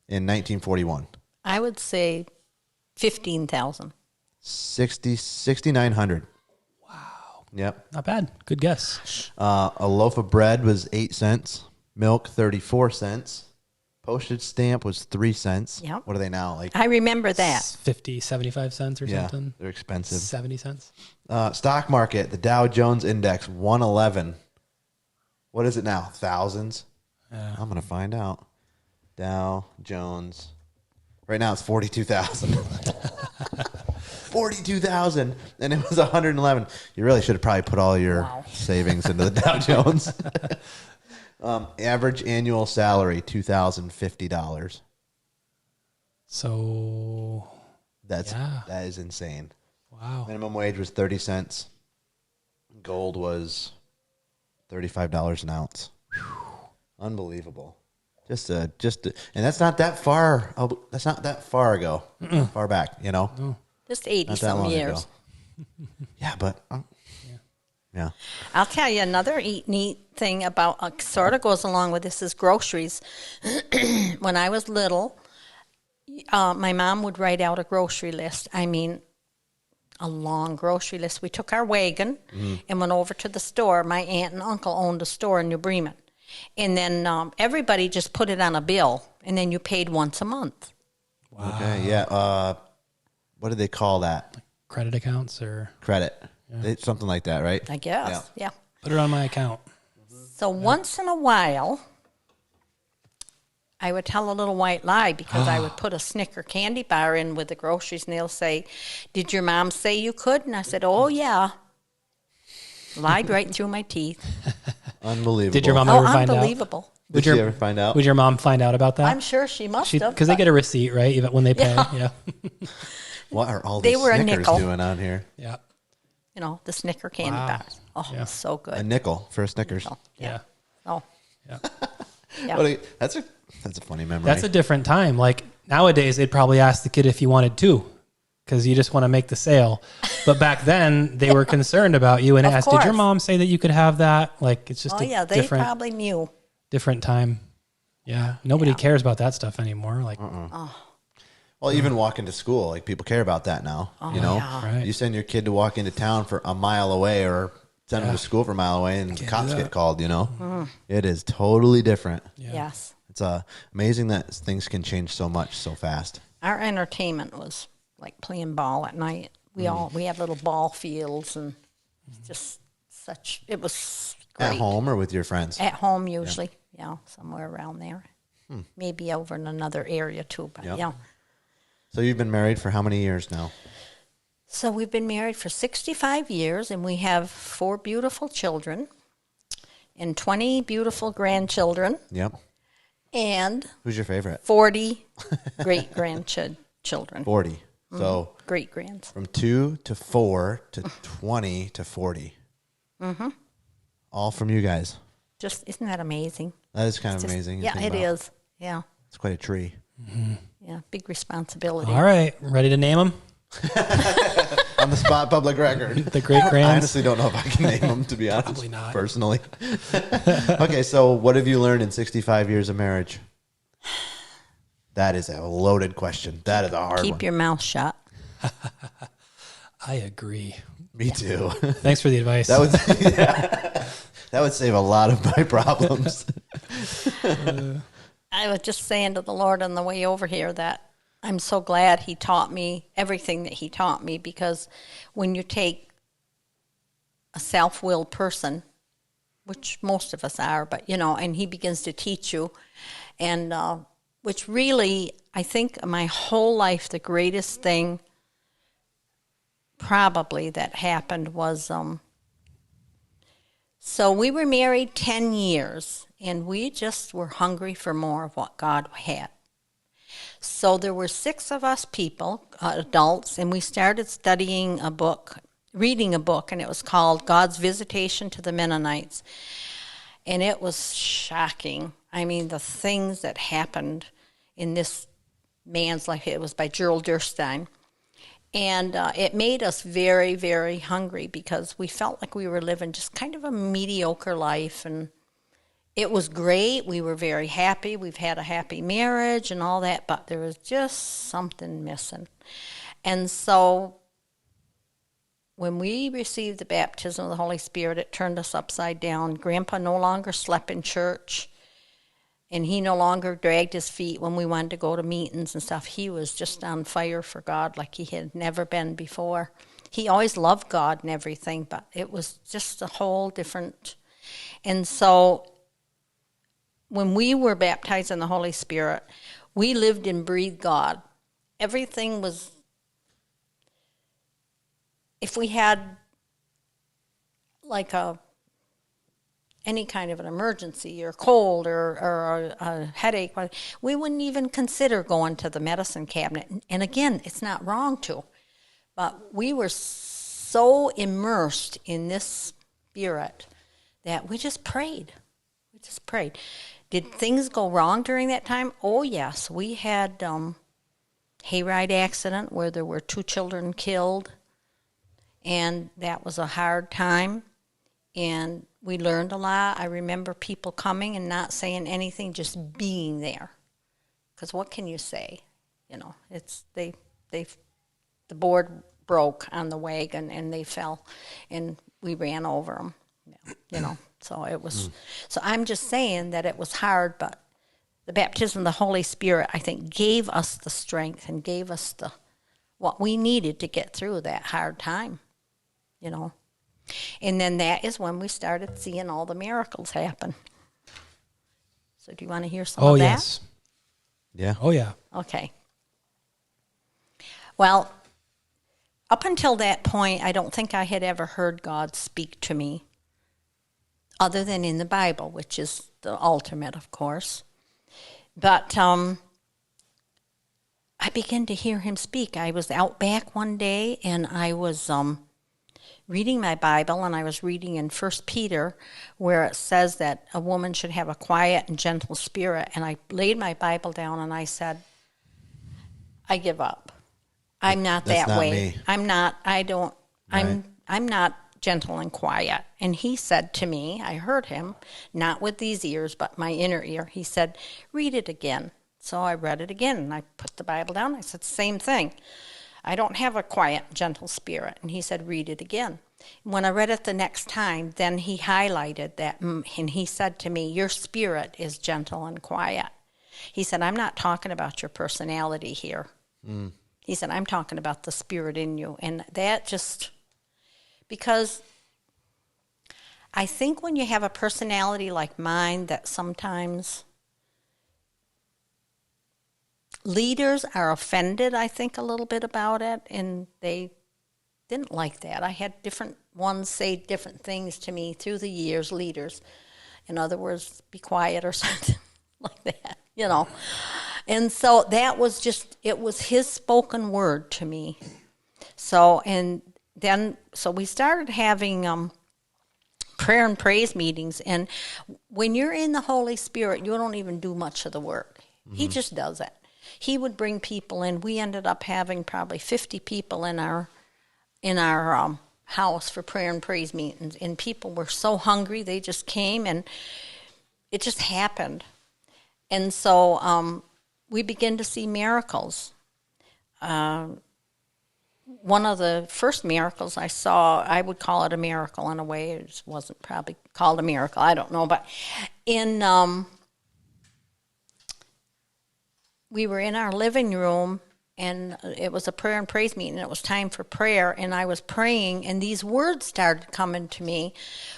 in 1941? I would say 15,000. 6,900. Wow. Yep. Not bad. Good guess. A loaf of bread was 8 cents. Milk, 34 cents. Postage stamp was 3 cents. Yep. What are they now? Like I remember that. 50, 75 cents or something. they're expensive. 70 cents. Stock market, the Dow Jones Index, 111. What is it now? Thousands? Yeah. I'm going to find out. Dow Jones. Right now it's 42,000. 42,000. And it was 111. You really should have probably put all your savings into the Dow Jones. Average annual salary, $2,050. So, That Yeah. is insane. wow. Minimum wage was 30 cents. Gold was $35 an ounce. Unbelievable. And that's not that far. That's not that far ago. Far back, you know. No. Just 80 Not that some long years. ago. Yeah, but yeah. I'll tell you another neat thing about, sort of goes along with this, is groceries. When I was little, my mom would write out a grocery list. I mean, a long grocery list. We took our wagon and went over to the store. My aunt and uncle owned a store in New Bremen. And then everybody just put it on a bill, and then you paid once a month. Wow. Okay, yeah. What do they call that? Credit accounts or Credit. Something like that, right? I guess, yeah. put it on my account. So once in a while, I would tell a little white lie because I would put a Snicker candy bar in with the groceries, and they'll say, "Did your mom say you could?" And I said, "Oh, yeah." Lied right through my teeth. Unbelievable. Did your mom Oh, ever find out? unbelievable. Did you ever find out? Would your mom find out about that? I'm sure she must have. Because they but get a receipt, right? Even when they pay. Yeah. What are all They these were a Snickers nickel. doing on here? Yeah. you know, the Snicker candy Wow. bars. Oh, Yeah. so good. A nickel for a Snickers. Oh, Yeah. Oh, Yeah. yeah. That's a funny memory. That's a different time. Like nowadays, they'd probably ask the kid if you wanted two because you just want to make the sale. But back then, they were concerned about you and Of asked, "Did your course. mom say that you could have that?" Like it's just Oh, a yeah, they different probably knew. different time. Yeah, nobody cares about that stuff anymore. Like, Well, even walking to school, like people care about that now. You know, Right. you send your kid to walk into town for a mile away, or send them to school for a mile away, and cops that. get called. You know, it is totally different. yeah. Yes. It's amazing that things can change so much so fast. Our entertainment was like playing ball at night. We had little ball fields, and just it was great. At home or with your friends? At home usually, somewhere around there. Maybe over in another area too, but Yep. yeah. So you've been married for how many years now? So we've been married for 65 years, and we have 4 beautiful children and 20 beautiful grandchildren. Yep. And Who's your favorite? 40 great-grandchildren. 40. So Great-grands. from 2 to 4 to 20 to 40. Mm-hmm. All from you guys. Just, isn't that amazing? That is kind of amazing. Yeah, it is. Yeah. It's quite a tree. Yeah, big responsibility. All right, ready to name them? On the spot, public record. The great I grands. honestly don't know if I can name them, to be honest. Probably not. Personally. Okay, so what have you learned in 65 years of marriage? That is a loaded question. That is a hard one. Keep your mouth shut. I agree. Me too. Thanks for the advice. That would that would save a lot of my problems. I was just saying to the Lord on the way over here that I'm so glad he taught me everything that he taught me, because when you take a self-willed person, which most of us are, but, and he begins to teach you, and which really, I think my whole life, the greatest thing probably that happened was, so we were married 10 years, and we just were hungry for more of what God had. So there were 6 of us people, adults, and we started studying a book, reading a book, and it was called God's Visitation to the Mennonites. And it was shocking. I mean, the things that happened in this man's life. It was by Gerald Durstein. And it made us very, very hungry, because we felt like we were living just kind of a mediocre life, and it was great. We were very happy. We've had a happy marriage and all that, but there was just something missing. And so when we received the baptism of the Holy Spirit, it turned us upside down. Grandpa no longer slept in church, and he no longer dragged his feet when we wanted to go to meetings and stuff. He was just on fire for God like he had never been before. He always loved God and everything, but it was just a whole different. And so when we were baptized in the Holy Spirit, we lived and breathed God. Everything was, if we had like any kind of an emergency or cold or a headache, we wouldn't even consider going to the medicine cabinet. And again, it's not wrong to, but we were so immersed in this spirit that we just prayed. We just prayed. Did things go wrong during that time? Oh, yes. We had hayride accident where there were 2 children killed, and that was a hard time, and we learned a lot. I remember people coming and not saying anything, just being there, because what can you say? It's the board broke on the wagon and they fell, and we ran over them. So it was. So I'm just saying that it was hard, but the baptism of the Holy Spirit, I think, gave us the strength and gave us what we needed to get through that hard time. And then that is when we started seeing all the miracles happen. So do you want to hear some of that? Oh, yes. Yeah. Oh, yeah. Okay. Well, up until that point, I don't think I had ever heard God speak to me other than in the Bible, which is the ultimate, of course. But I began to hear him speak. I was out back one day, and I was reading my Bible, and I was reading in 1 Peter, where it says that a woman should have a quiet and gentle spirit. And I laid my Bible down, and I said, I give up. I'm not that way. Me. I'm not. I don't. Right. I'm not gentle and quiet. And he said to me, I heard him, not with these ears, but my inner ear. He said, read it again. So I read it again, and I put the Bible down. I said, same thing. I don't have a quiet, gentle spirit. And he said, read it again. When I read it the next time, then he highlighted that, and he said to me, your spirit is gentle and quiet. He said, I'm not talking about your personality here. He said, I'm talking about the spirit in you. And that just, because I think when you have a personality like mine, that sometimes leaders are offended, I think, a little bit about it, and they didn't like that. I had different ones say different things to me through the years, leaders. In other words, be quiet or something like that. you know. And so that was just, it was his spoken word to me. So, and then, so we started having prayer and praise meetings. And when you're in the Holy Spirit, you don't even do much of the work. He just does it. He would bring people in. We ended up having probably 50 people in our house for prayer and praise meetings. And people were so hungry, they just came, and it just happened. And so we began to see miracles. One of the first miracles I saw, I would call it a miracle in a way. It wasn't probably called a miracle, I don't know. But we were in our living room, and it was a prayer and praise meeting. It was time for prayer, and I was praying, and these words started coming to me,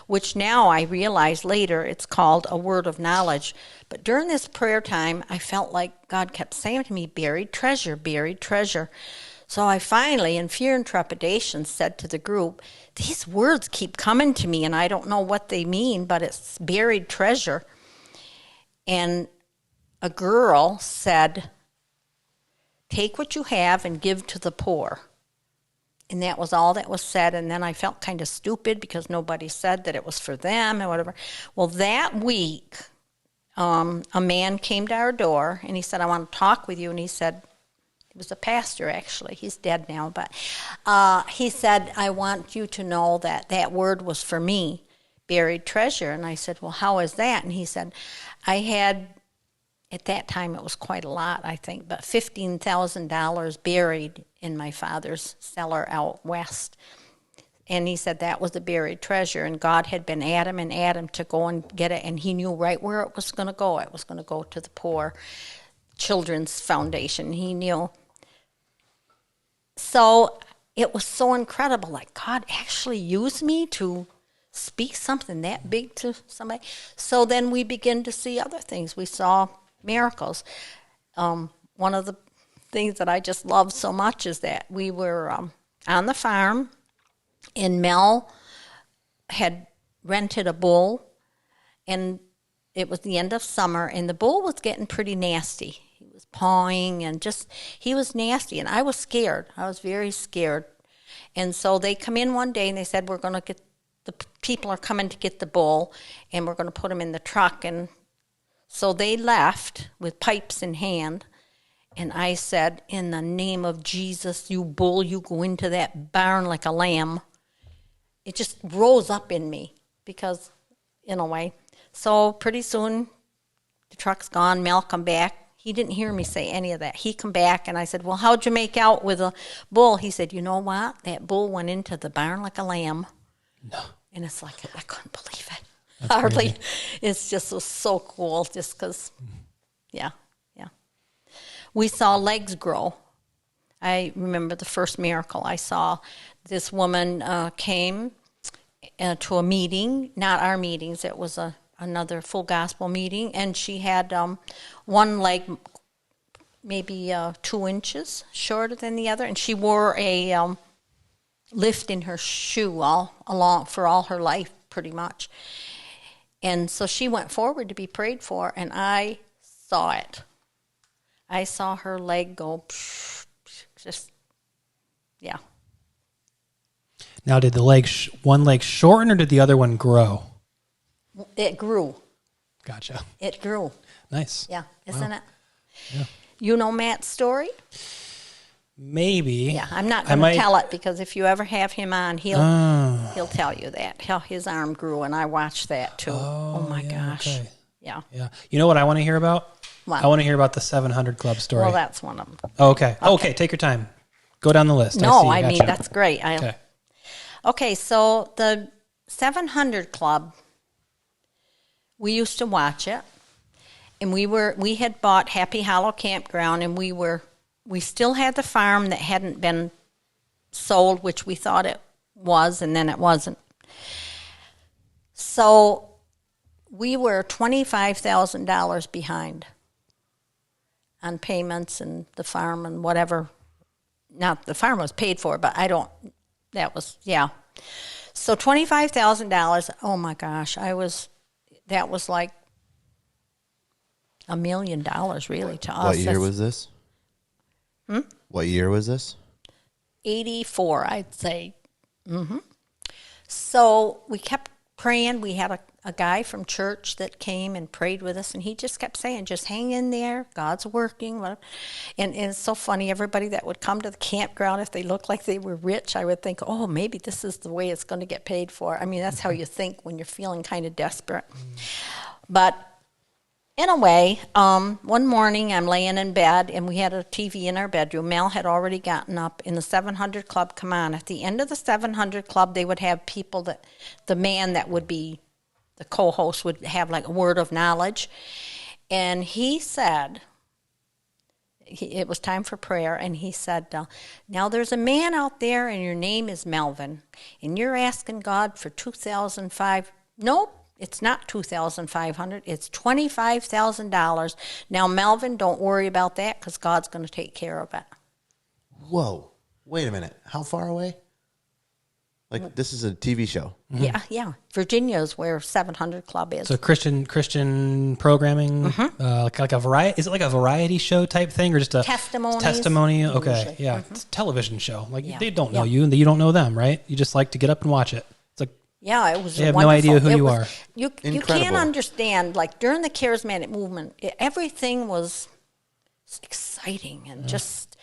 which now I realize later it's called a word of knowledge. But during this prayer time, I felt like God kept saying to me, buried treasure, buried treasure. So I finally, in fear and trepidation, said to the group, these words keep coming to me, and I don't know what they mean, but it's buried treasure. And a girl said, take what you have and give to the poor. And that was all that was said. And then I felt kind of stupid because nobody said that it was for them or whatever. Well, that week, a man came to our door, and he said, I want to talk with you. And he said, he was a pastor, actually. He's dead now. But he said, I want you to know that that word was for me, buried treasure. And I said, well, how is that? And he said, I had, at that time it was quite a lot, I think, but $15,000 buried in my father's cellar out west. And he said that was the buried treasure, and God had been Adam to go and get it, and he knew right where it was going to go. It was going to go to the Poor Children's Foundation. He knew. So it was so incredible, like God actually used me to speak something that big to somebody. So then we begin to see other things. We saw miracles. One of the things that I just love so much is that we were on the farm, and Mel had rented a bull, and it was the end of summer, and the bull was getting pretty nasty. He was pawing, and he was nasty, and I was scared. I was very scared. And so they come in one day, and they said, we're going to get, the people are coming to get the bull, and we're going to put him in the truck. And so they left with pipes in hand, and I said, in the name of Jesus, you bull, you go into that barn like a lamb. It just rose up in me because, in a way. So pretty soon, the truck's gone. Mel come back. He didn't hear me say any of that. He come back, and I said, well, how'd you make out with a bull? He said, you know what? That bull went into the barn like a lamb. No. And it's like, I couldn't believe it. That's Hardly. crazy. It's just was so cool just because, yeah. We saw legs grow. I remember the first miracle I saw. This woman came to a meeting, not our meetings, it was another full gospel meeting, and she had one leg maybe 2 inches shorter than the other, and she wore a lift in her shoe for all her life, pretty much. And so she went forward to be prayed for, and I saw it. I saw her leg go, just, yeah. Now, did the one leg shorten, or did the other one grow? It grew. Gotcha. It grew. Nice. Yeah, isn't it? Yeah. You know Matt's story? Maybe. Yeah, I'm not going to tell it, because if you ever have him on, he'll tell you that. How his arm grew, and I watched that too. Oh my gosh. Okay. Yeah. Yeah. You know what I want to hear about? What? I want to hear about the 700 Club story. Well, that's one of them. Okay. Okay, take your time. Go down the list. No, I mean, that's great. Okay. Okay, so the 700 Club, we used to watch it, and we had bought Happy Hollow Campground, and we still had the farm that hadn't been sold, which we thought it was, and then it wasn't. So we were $25,000 behind on payments and the farm and whatever. Not the farm was paid for, but yeah. So $25,000, oh my gosh, that was like $1 million, really, to us. What year was this? What year was this? 84, I'd say. So we kept praying. We had a guy from church that came and prayed with us, and he just kept saying, just hang in there. God's working. And it's so funny. Everybody that would come to the campground, if they looked like they were rich, I would think, oh, maybe this is the way it's going to get paid for. I mean, that's how you think when you're feeling kind of desperate. But anyway, one morning I'm laying in bed, and we had a TV in our bedroom. Mel had already gotten up, and the 700 Club come on. At the end of the 700 Club, they would have people that, the man that would be the co-host would have like a word of knowledge. And he said, it was time for prayer, and he said, now there's a man out there, and your name is Melvin, and you're asking God for $2,500. Nope. It's not $2,500. It's $25,000. Now, Melvin, don't worry about that because God's going to take care of it. Whoa. Wait a minute. How far away? Like, this is a TV show. Yeah. Virginia is where 700 Club is. So Christian programming, like a variety. Is it like a variety show type thing, or just a testimony? Okay, usually. yeah, it's a television show. Like they don't know you, and you don't know them, right? You just like to get up and watch it. It's like yeah, it was. They have wonderful. no idea who you are. You can't understand. Like during the charismatic movement, everything was exciting and just.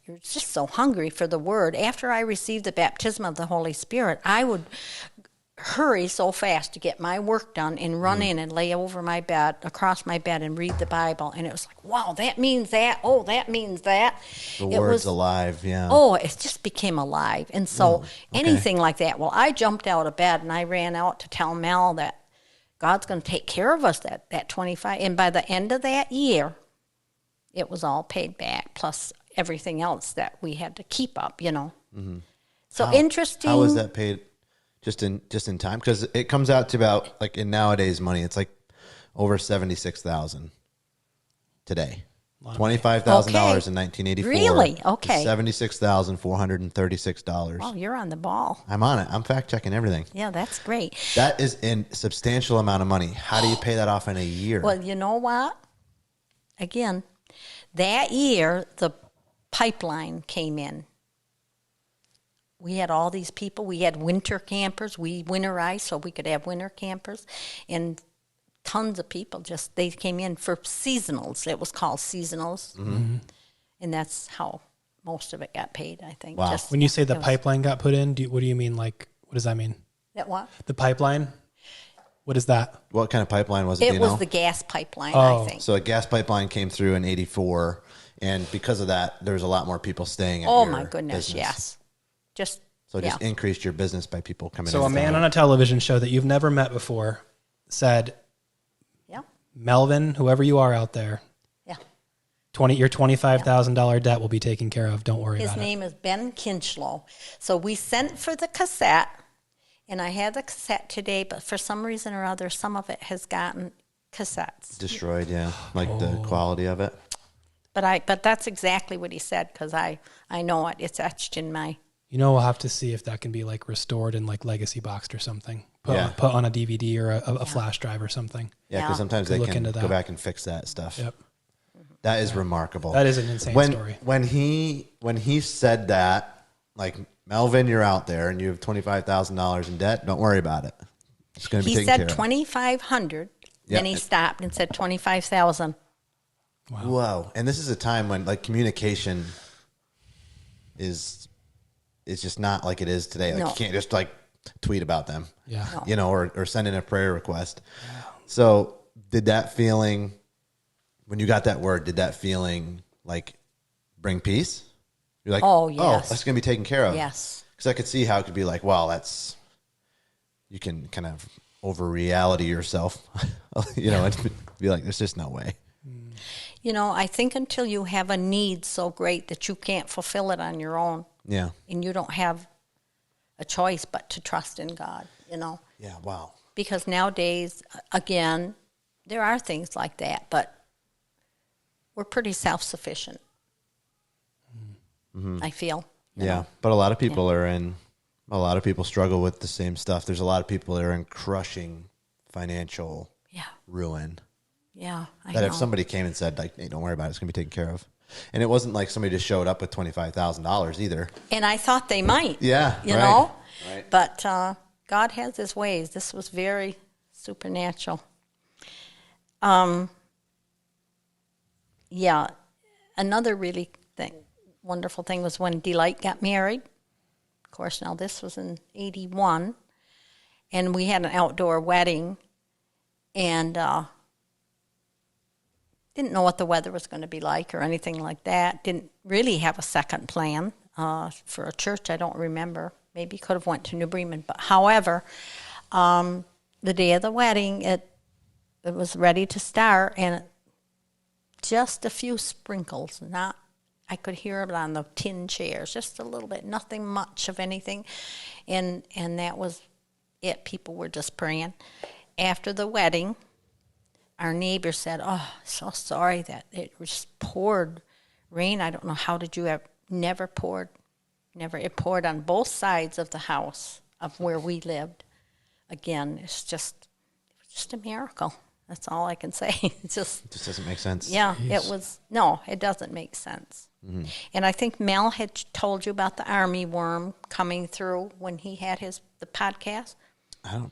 You're just so hungry for the word. After I received the baptism of the Holy Spirit, I would hurry so fast to get my work done and run in and lay over my bed, across my bed, and read the Bible. And it was like, wow, that means that. Oh, that means that. The word's alive, yeah. Oh, it just became alive. And so anything like that. Well, I jumped out of bed and I ran out to tell Mel that God's going to take care of us, that 25. And by the end of that year, it was all paid back, plus everything else that we had to keep up, you know. So interesting. How was that paid? Just in time, because it comes out to about, like, in nowadays money, it's like over 76,000 today. $25,000 in 1984. Really? Okay. $76,436. Oh, you're on the ball. I'm on it. I'm fact checking everything. Yeah, that's great. That is a substantial amount of money. How do you pay that off in a year? Well, you know what? Again, that year the pipeline came in. We had all these people. We had winter campers. We winterized so we could have winter campers. And tons of people they came in for seasonals. It was called seasonals. And that's how most of it got paid, I think. Wow. When you say the pipeline got put in, what do you mean? Like, what does that mean? That what? The pipeline? What is that? What kind of pipeline was it? It was the gas pipeline, I think. So a gas pipeline came through in 84, and because of that, there was a lot more people staying at Oh, your my goodness, business. yes. Just increased your business by people coming in. So a man on a television show that you've never met before said, Melvin, whoever you are out there, your $25,000 debt will be taken care of. Don't worry about it. His name is Ben Kinchlow. So we sent for the cassette, and I had the cassette today, but for some reason or other, some of it has gotten cassettes. Destroyed, yeah. Like the quality of it. But that's exactly what he said, because I know it. It's etched in my... We'll have to see if that can be like restored and like legacy boxed or something. Put on a DVD or a flash drive or something. Yeah, because sometimes they can go back and fix that stuff. Yep. That is remarkable. That is an insane story. When he said that, like, Melvin, you're out there and you have $25,000 in debt, don't worry about it. It's going to be taken care of. He said $2,500, then he stopped and said $25,000. Wow. Whoa. And this is a time when, like, communication is just not like it is today. Like, you can't just, like, tweet about them. Yeah. No. You know, or send in a prayer request. Yeah. So did that feeling, when you got that word, did that feeling, like, bring peace? You're like, oh, yes. That's going to be taken care of. Yes. Because I could see how it could be like, wow, you can kind of over reality yourself, you know, and be like, there's just no way. You know, I think until you have a need so great that you can't fulfill it on your own. Yeah. And you don't have a choice but to trust in God, you know. Yeah, wow. Because nowadays, again, there are things like that, but we're pretty self-sufficient, I feel. Yeah, but a lot of people a lot of people struggle with the same stuff. There's a lot of people that are in crushing financial ruin. Yeah, I That know. if somebody came and said, like, hey, don't worry about it, it's going to be taken care of. And it wasn't like somebody just showed up with $25,000 either. And I thought they might. Yeah, You right. know? Right. But God has his ways. This was very supernatural. Yeah. Another really wonderful thing was when Delight got married. Of course, now this was in 81. And we had an outdoor wedding. And didn't know what the weather was going to be like or anything like that. Didn't really have a second plan for a church. I don't remember. Maybe could have went to New Bremen. But however, the day of the wedding, it was ready to start, and just a few sprinkles. Not, I could hear it on the tin chairs, just a little bit. Nothing much of anything, and that was it. People were just praying. After the wedding, our neighbor said, "Oh, so sorry that it just poured rain. I don't know how did you have never poured, never. It poured on both sides of the house of where we lived. Again, it's just a miracle. That's all I can say. It just doesn't make sense. Yeah, it was. No, it doesn't make sense. Mm-hmm. And I think Mel had told you about the army worm coming through when he had the podcast. An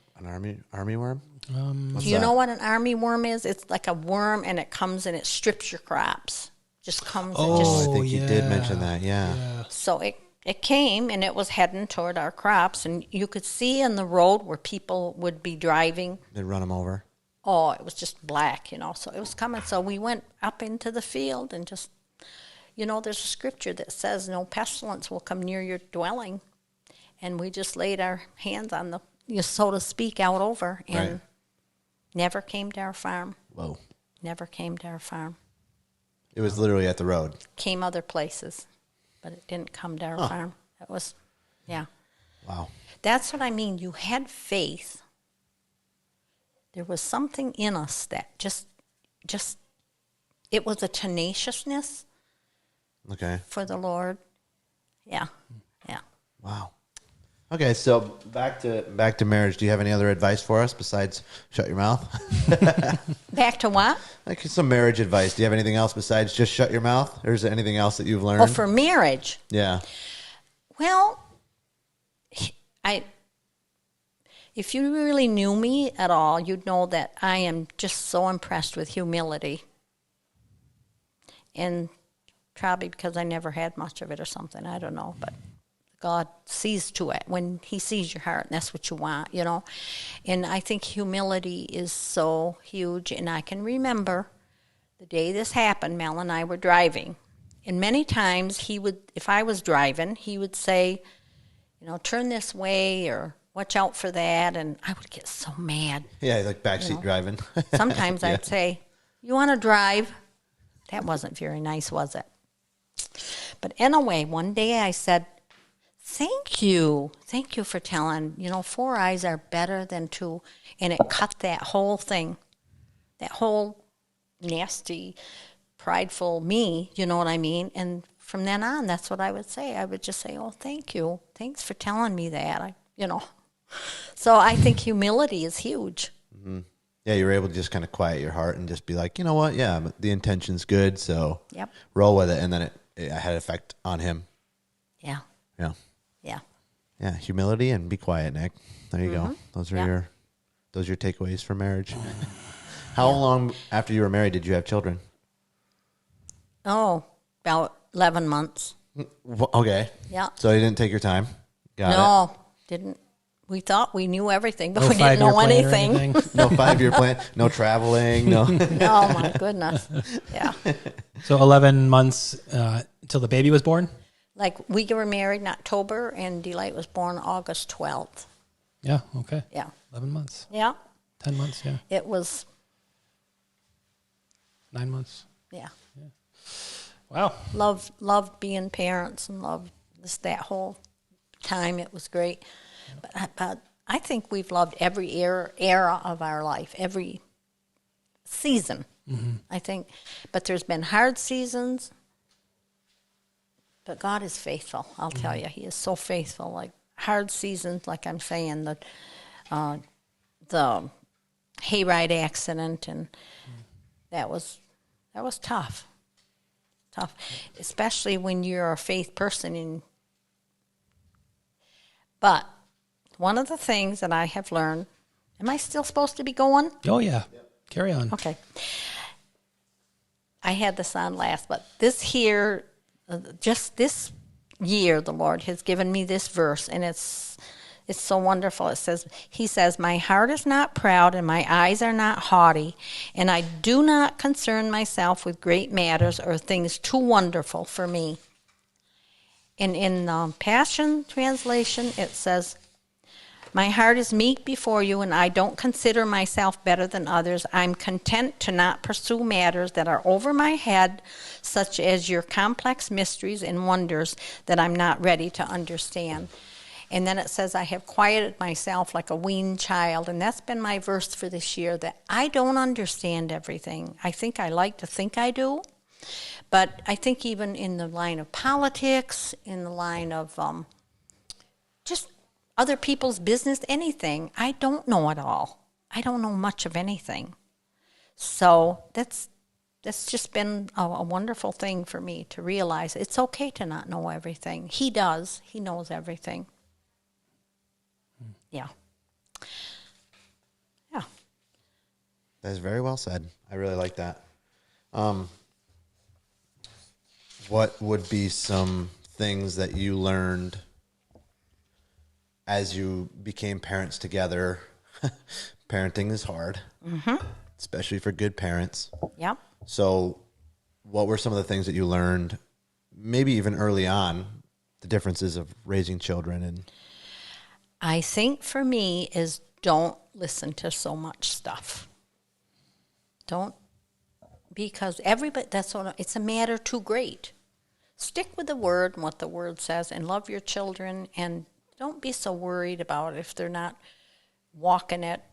army worm? Do you know what an army worm is? It's like a worm, and it comes and it strips your crops. Just comes and just... I think you did mention that, yeah. So it came, and it was heading toward our crops, and you could see in the road where people would be driving. They'd run them over. Oh, it was just black, so it was coming. So we went up into the field and just, there's a scripture that says no pestilence will come near your dwelling. And we just laid our hands on the, so to speak, out over, and never came to our farm. Whoa. Never came to our farm. It was literally at the road. Came other places, but it didn't come to our farm. It was, yeah. Wow. That's what I mean. You had faith. There was something in us that just, it was a tenaciousness for the Lord. Yeah, yeah. Wow. Okay, so back to marriage. Do you have any other advice for us besides shut your mouth? Back to what? Like some marriage advice. Do you have anything else besides just shut your mouth? Or is there anything else that you've learned? Oh, for marriage? Yeah. Well, if you really knew me at all, you'd know that I am just so impressed with humility. And probably because I never had much of it or something, I don't know, but God sees to it when he sees your heart, and that's what you want, And I think humility is so huge, and I can remember the day this happened, Mel and I were driving, and many times he would, if I was driving, he would say, turn this way or watch out for that, and I would get so mad. Yeah, like backseat driving. Sometimes I'd say, you want to drive? That wasn't very nice, was it? But anyway, one day I said, thank you for telling, 4 eyes are better than 2, and it cut that whole thing, that whole nasty, prideful me, you know what I mean? And from then on, that's what I would say. I would just say, oh, thank you. Thanks for telling me that, So I think humility is huge. Mm-hmm. Yeah, you were able to just kind of quiet your heart and just be like, you know what? Yeah, the intention's good, so roll with it. And then it had an effect on him. Yeah. Yeah. Yeah. Yeah, humility and be quiet, Nick. There you go. Those are your takeaways for marriage. How long after you were married did you have children? Oh, about 11 months. Okay. Yeah. So you didn't take your time? Got No, didn't. We thought we knew everything, but we didn't know anything. No 5-year plan, no traveling, no. Oh, my goodness. Yeah. So 11 months until the baby was born? Like, we were married in October, and Delight was born August 12th. Yeah, okay. Yeah. 11 months. Yeah. 10 months, yeah. It was... 9 months. Yeah. Wow. Loved being parents and loved that whole time. It was great. But I think we've loved every era of our life, every season, I think. But there's been hard seasons, but God is faithful, I'll tell you. He is so faithful. Like hard seasons, like I'm saying, the hayride accident and that was tough. Tough, especially when you're a faith person. But one of the things that I have learned, am I still supposed to be going? Oh, yeah. Carry on. Okay. I had this on last, but just this year, the Lord has given me this verse, and it's so wonderful. He says, my heart is not proud and my eyes are not haughty, and I do not concern myself with great matters or things too wonderful for me. And in the Passion Translation, it says, my heart is meek before you, and I don't consider myself better than others. I'm content to not pursue matters that are over my head, such as your complex mysteries and wonders that I'm not ready to understand. And then it says, I have quieted myself like a weaned child. And that's been my verse for this year, that I don't understand everything. I think I like to think I do. But I think even in the line of politics, in the line of just other people's business, anything, I don't know it all. I don't know much of anything. So that's just been a wonderful thing for me to realize it's okay to not know everything. He does. He knows everything. Yeah. Yeah. That is very well said. I really like that. What would be some things that you learned as you became parents together? Parenting is hard, especially for good parents. Yep. So what were some of the things that you learned, maybe even early on, the differences of raising children? And I think for me is don't listen to so much stuff. Don't, because everybody, it's a matter too great. Stick with the word and what the word says, and love your children, and don't be so worried about if they're not walking at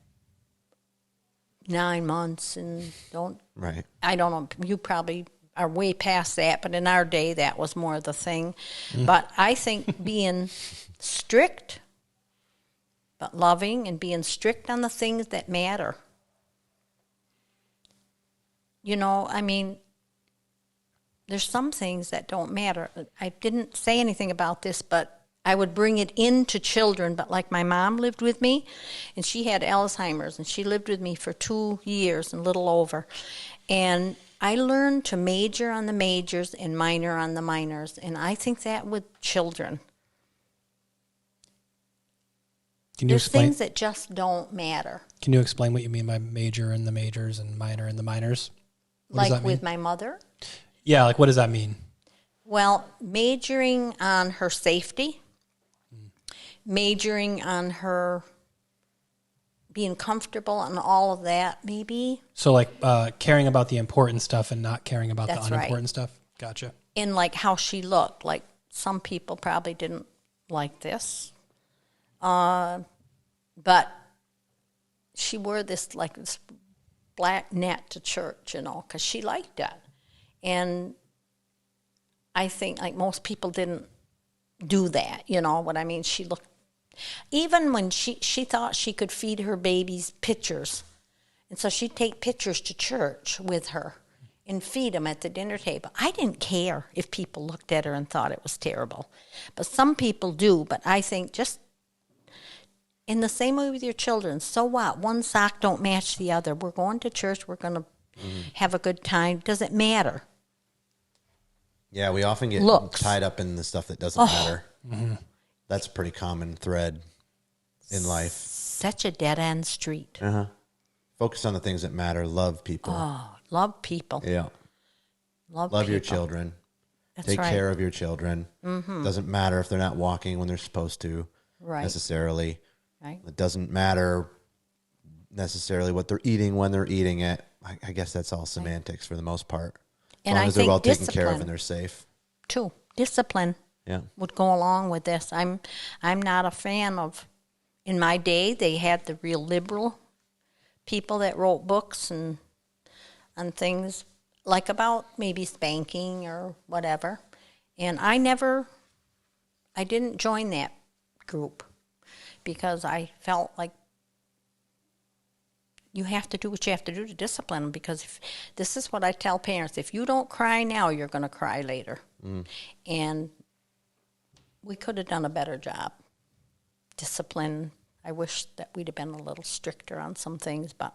9 months, and don't. right. I don't know. You probably are way past that, but in our day, that was more the thing. But I think being strict, but loving, and being strict on the things that matter. You know, I mean, there's some things that don't matter. I didn't say anything about this, but I would bring it into children. But like my mom lived with me, and she had Alzheimer's, and she lived with me for 2 years and a little over. And I learned to major on the majors and minor on the minors. And I think that with children. There's things that just don't matter. Can you explain what you mean by major in the majors and minor in the minors? What Like with my mother? Yeah, like what does that mean? Well, majoring on her safety, majoring on her being comfortable and all of that, maybe. So like caring about the important stuff and not caring about That's the unimportant right. stuff? Gotcha. And like how she looked. Like some people probably didn't like this. But she wore this black net to church, you know, because she liked that. And I think like most people didn't do that, you know what I mean? She looked, even when she thought she could feed her babies pictures. And so she'd take pictures to church with her and feed them at the dinner table. I didn't care if people looked at her and thought it was terrible. But some people do, but I think just in the same way with your children, so what? One sock don't match the other. We're going to church. We're going to have a good time. Doesn't matter. Yeah, we often get Looks. tied up in the stuff that doesn't matter. That's a pretty common thread in life. Such a dead-end street. Focus on the things that matter. Love people. Oh, love people. Yeah. Love your people. children. That's Take right. care of your children. Doesn't matter if they're not walking when they're supposed to necessarily. Right. It doesn't matter necessarily what they're eating when they're eating it. I guess that's all semantics for the most part. As And long I as they're think well taken care of discipline. and they're safe. Too. Discipline Yeah. would go along with this. I'm not a fan of, in my day, they had the real liberal people that wrote books and things like about maybe spanking or whatever. And I didn't join that group because I felt like you have to do what you have to do to discipline them, because this is what I tell parents: if you don't cry now, you're going to cry later. And we could have done a better job. Discipline. I wish that we'd have been a little stricter on some things, but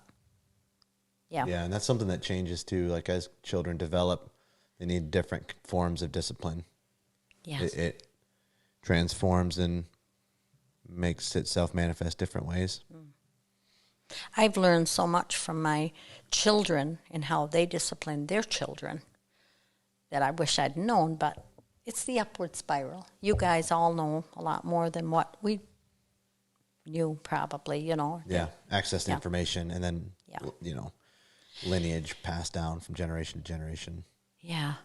yeah. Yeah, and that's something that changes too. Like as children develop, they need different forms of discipline. Yes. It transforms and makes itself manifest different ways. I've learned so much from my children and how they discipline their children that I wish I'd known, but it's the upward spiral. You guys all know a lot more than what we knew, probably, you know. Yeah, access to Yeah. information, and then, Yeah. you know, lineage passed down from generation to generation. Yeah.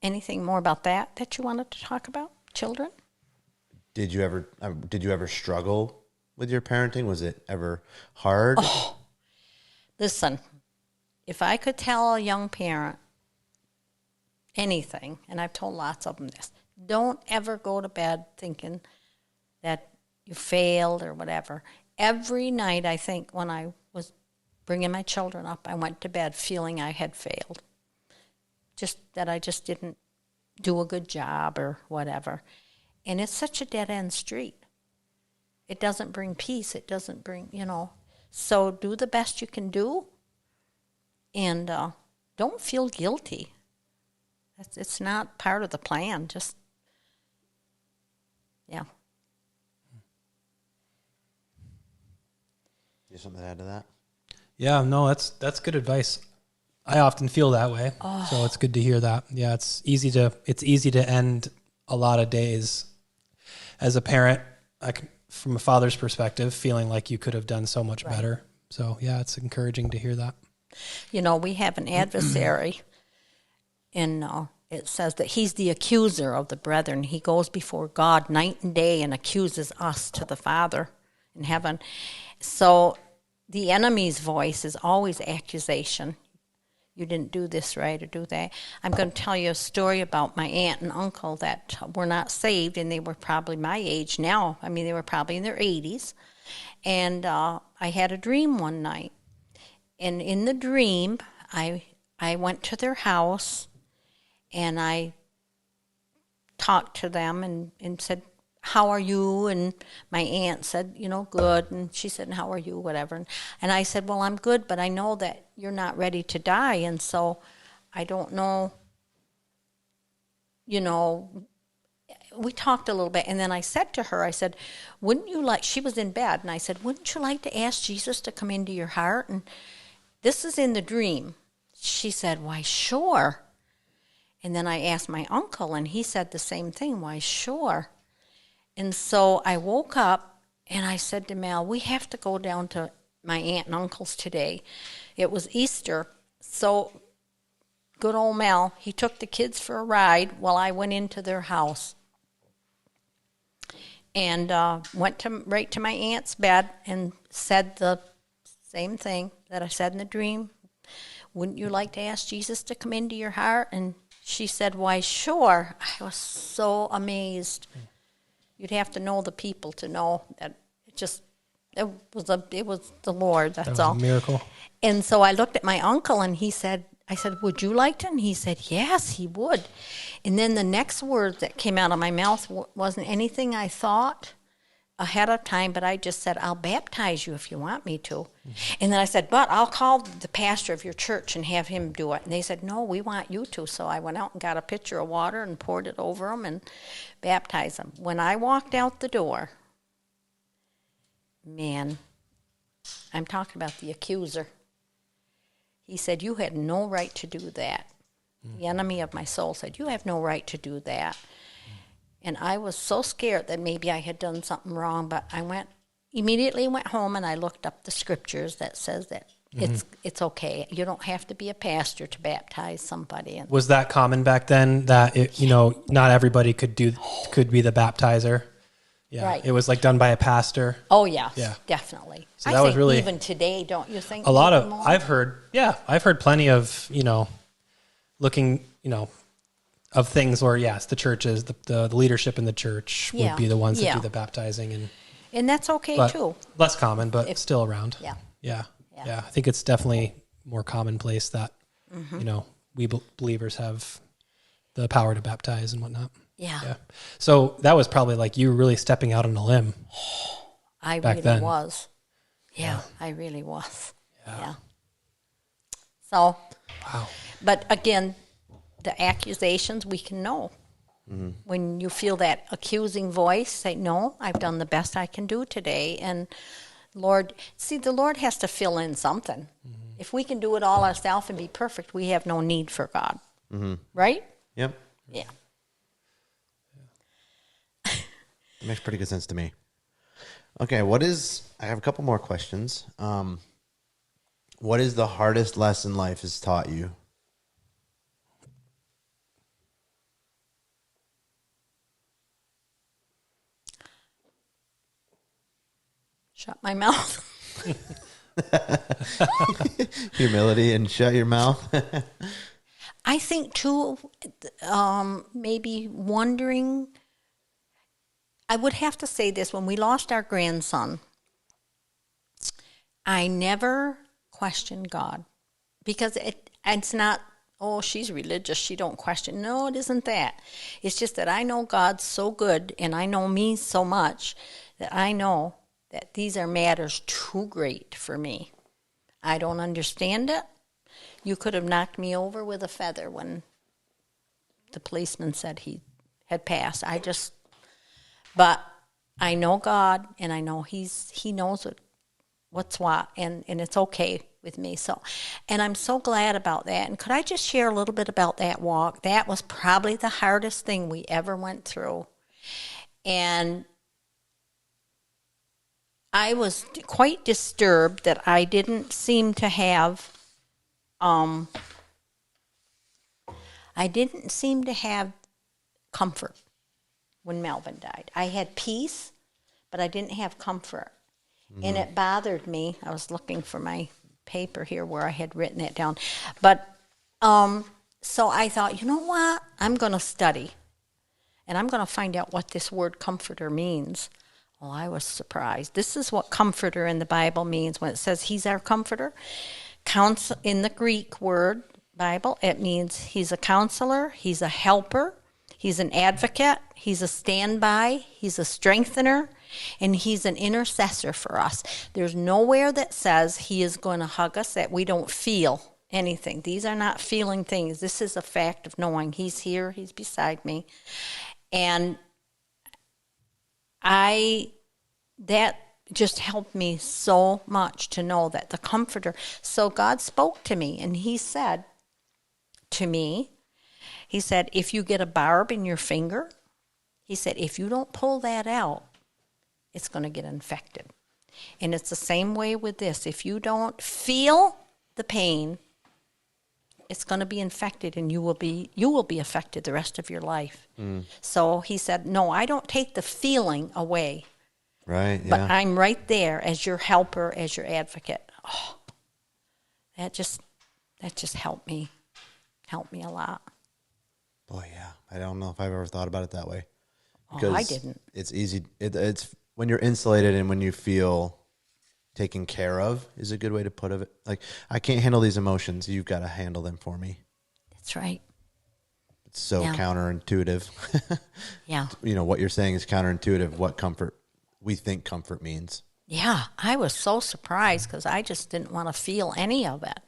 Anything more about that you wanted to talk about? Children? Did you ever struggle with your parenting? Was it ever hard? Listen, if I could tell a young parent anything, and I've told lots of them this, don't ever go to bed thinking that you failed or whatever. Every night, I think, when I was bringing my children up, I went to bed feeling I had failed. Just that I just didn't do a good job or whatever. And it's such a dead-end street. It doesn't bring peace. It doesn't bring, you know. So do the best you can do, and don't feel guilty. It's not part of the plan. Just, yeah. You have something to add to that? Yeah, no, that's good advice. I often feel that way, so it's good to hear that. Yeah, it's easy to end a lot of days as a parent, from a father's perspective, feeling like you could have done so much better. So yeah, it's encouraging to hear that. You know, we have an adversary, and it says that he's the accuser of the brethren. He goes before God night and day and accuses us to the Father in heaven. So the enemy's voice is always accusation. You didn't do this right or do that. I'm going to tell you a story about my aunt and uncle that were not saved, and they were probably my age now. I mean, they were probably in their 80s. And I had a dream one night. And in the dream, I went to their house, and I talked to them and said, how are you? And my aunt said, you know, good. And she said, how are you? Whatever. And I said, well, I'm good, but I know that you're not ready to die. And so I don't know, you know, we talked a little bit. And then I said to her, I said, wouldn't you like, she was in bed. And I said, wouldn't you like to ask Jesus to come into your heart? And this is in the dream. She said, why, sure. And then I asked my uncle, and he said the same thing, why, sure. And so I woke up, and I said to Mel, we have to go down to my aunt and uncle's today. It was Easter. So good old Mel, he took the kids for a ride while I went into their house. And went right to my aunt's bed and said the same thing that I said in the dream. Wouldn't you like to ask Jesus to come into your heart? And she said, why, sure. I was so amazed. You'd have to know the people to know that it was the Lord, that's all. That was a miracle. And so I looked at my uncle, and I said, would you like to? And he said, yes, he would. And then the next word that came out of my mouth wasn't anything I thought ahead of time, but I just said, I'll baptize you if you want me to. Mm-hmm. And then I said, but I'll call the pastor of your church and have him do it. And they said, no, we want you to. So I went out and got a pitcher of water and poured it over them and baptized them. When I walked out the door, man, I'm talking about the accuser. He said, you had no right to do that. Mm-hmm. The enemy of my soul said, you have no right to do that. And I was so scared that maybe I had done something wrong, but I immediately went home, and I looked up the scriptures that says that it's okay. You don't have to be a pastor to baptize somebody. Was that common back then, that not everybody could be the baptizer? Yeah, right. It was like done by a pastor. Oh yeah, yeah, definitely. So that was really even today, don't you think? A lot of more? I've heard plenty of looking of things where yes, the churches, the leadership in the church would be the ones that do the baptizing, And that's okay but too. less common, but still around. Yeah. Yeah. Yeah. Yeah. I think it's definitely more commonplace that, you know, we believers have the power to baptize and whatnot. Yeah. Yeah. So that was probably like you really stepping out on a limb. I back really then. was. Yeah, I really was. Yeah. So, Wow. but again, the accusations we can know. When you feel that accusing voice, say, no, I've done the best I can do today. And Lord, see, the Lord has to fill in something. If we can do it all ourselves and be perfect, we have no need for God. Right? Yep. Yeah. That makes pretty good sense to me. Okay, I have a couple more questions. What is the hardest lesson life has taught you? Shut my mouth. Humility and shut your mouth. I think too, maybe wondering. I would have to say this: when we lost our grandson, I never questioned God, because it's not, oh, she's religious, she don't question. No, it isn't that. It's just that I know God's so good, and I know me so much that I know that these are matters too great for me. I don't understand it. You could have knocked me over with a feather when the policeman said he had passed. But I know God, and I know He knows what's what, and it's okay with me. So, and I'm so glad about that. And could I just share a little bit about that walk? That was probably the hardest thing we ever went through. And I was quite disturbed that I didn't seem to have comfort when Melvin died. I had peace, but I didn't have comfort. And it bothered me. I was looking for my paper here where I had written it down. But so I thought, you know what? I'm going to study. And I'm going to find out what this word comforter means. Well, I was surprised. This is what comforter in the Bible means when it says he's our comforter. In the Greek word Bible, it means he's a counselor, he's a helper, he's an advocate, he's a standby, he's a strengthener, and he's an intercessor for us. There's nowhere that says he is going to hug us that we don't feel anything. These are not feeling things. This is a fact of knowing he's here, he's beside me. And that just helped me so much to know that the comforter. So God spoke to me, and he said to me, he said, if you get a barb in your finger, he said, if you don't pull that out, it's going to get infected. And it's the same way with this. If you don't feel the pain, it's going to be infected, and you will be affected the rest of your life. So he said, no, I don't take the feeling away. Right, yeah. But I'm right there as your helper, as your advocate. Oh, that just helped me a lot. Boy, yeah. I don't know if I've ever thought about it that way. Oh, I didn't. It's easy. It's when you're insulated and when you feel taken care of is a good way to put it. Like, I can't handle these emotions. You've got to handle them for me. That's right. It's so counterintuitive. Yeah. You know, what you're saying is counterintuitive, what we think comfort means. Yeah. I was so surprised because I just didn't want to feel any of it.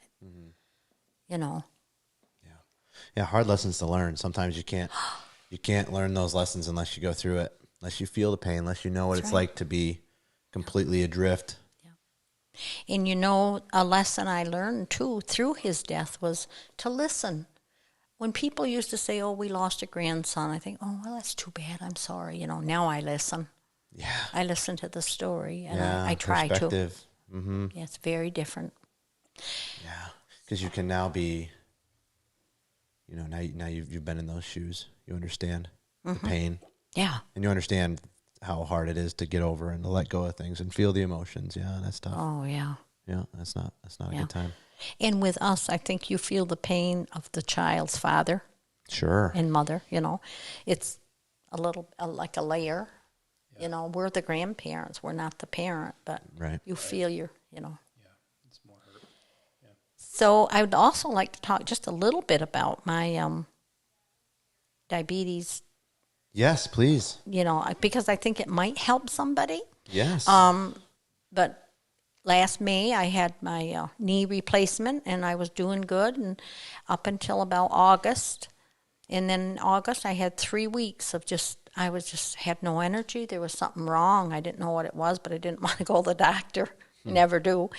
You know. Yeah. Yeah. Hard lessons to learn. Sometimes you can't learn those lessons unless you go through it, unless you feel the pain, unless you know what it's like to be completely adrift. Yeah. And you know, a lesson I learned too through his death was to listen. When people used to say, oh, we lost a grandson, I think, oh, well, that's too bad. I'm sorry. You know, now I listen. Yeah. I listen to the story, and yeah, I try to. perspective. Mm-hmm. Yeah, it's very different. Yeah, because you can now be, you know, now you've been in those shoes. You understand the pain. Yeah. And you understand how hard it is to get over and to let go of things and feel the emotions. Yeah, that's tough. Oh, yeah. Yeah, that's not a good time. And with us, I think you feel the pain of the child's father. Sure. And mother, you know. It's a little like a layer. You know, we're the grandparents. We're not the parent, but Right. you feel your, you know. Yeah, it's more hurt. Yeah. So I would also like to talk just a little bit about my diabetes, Yes, please. you know, because I think it might help somebody. Yes. But last May I had my knee replacement, and I was doing good, and up until about August. And then in August I had 3 weeks of I had no energy. There was something wrong. I didn't know what it was, but I didn't want to go to the doctor. I never do.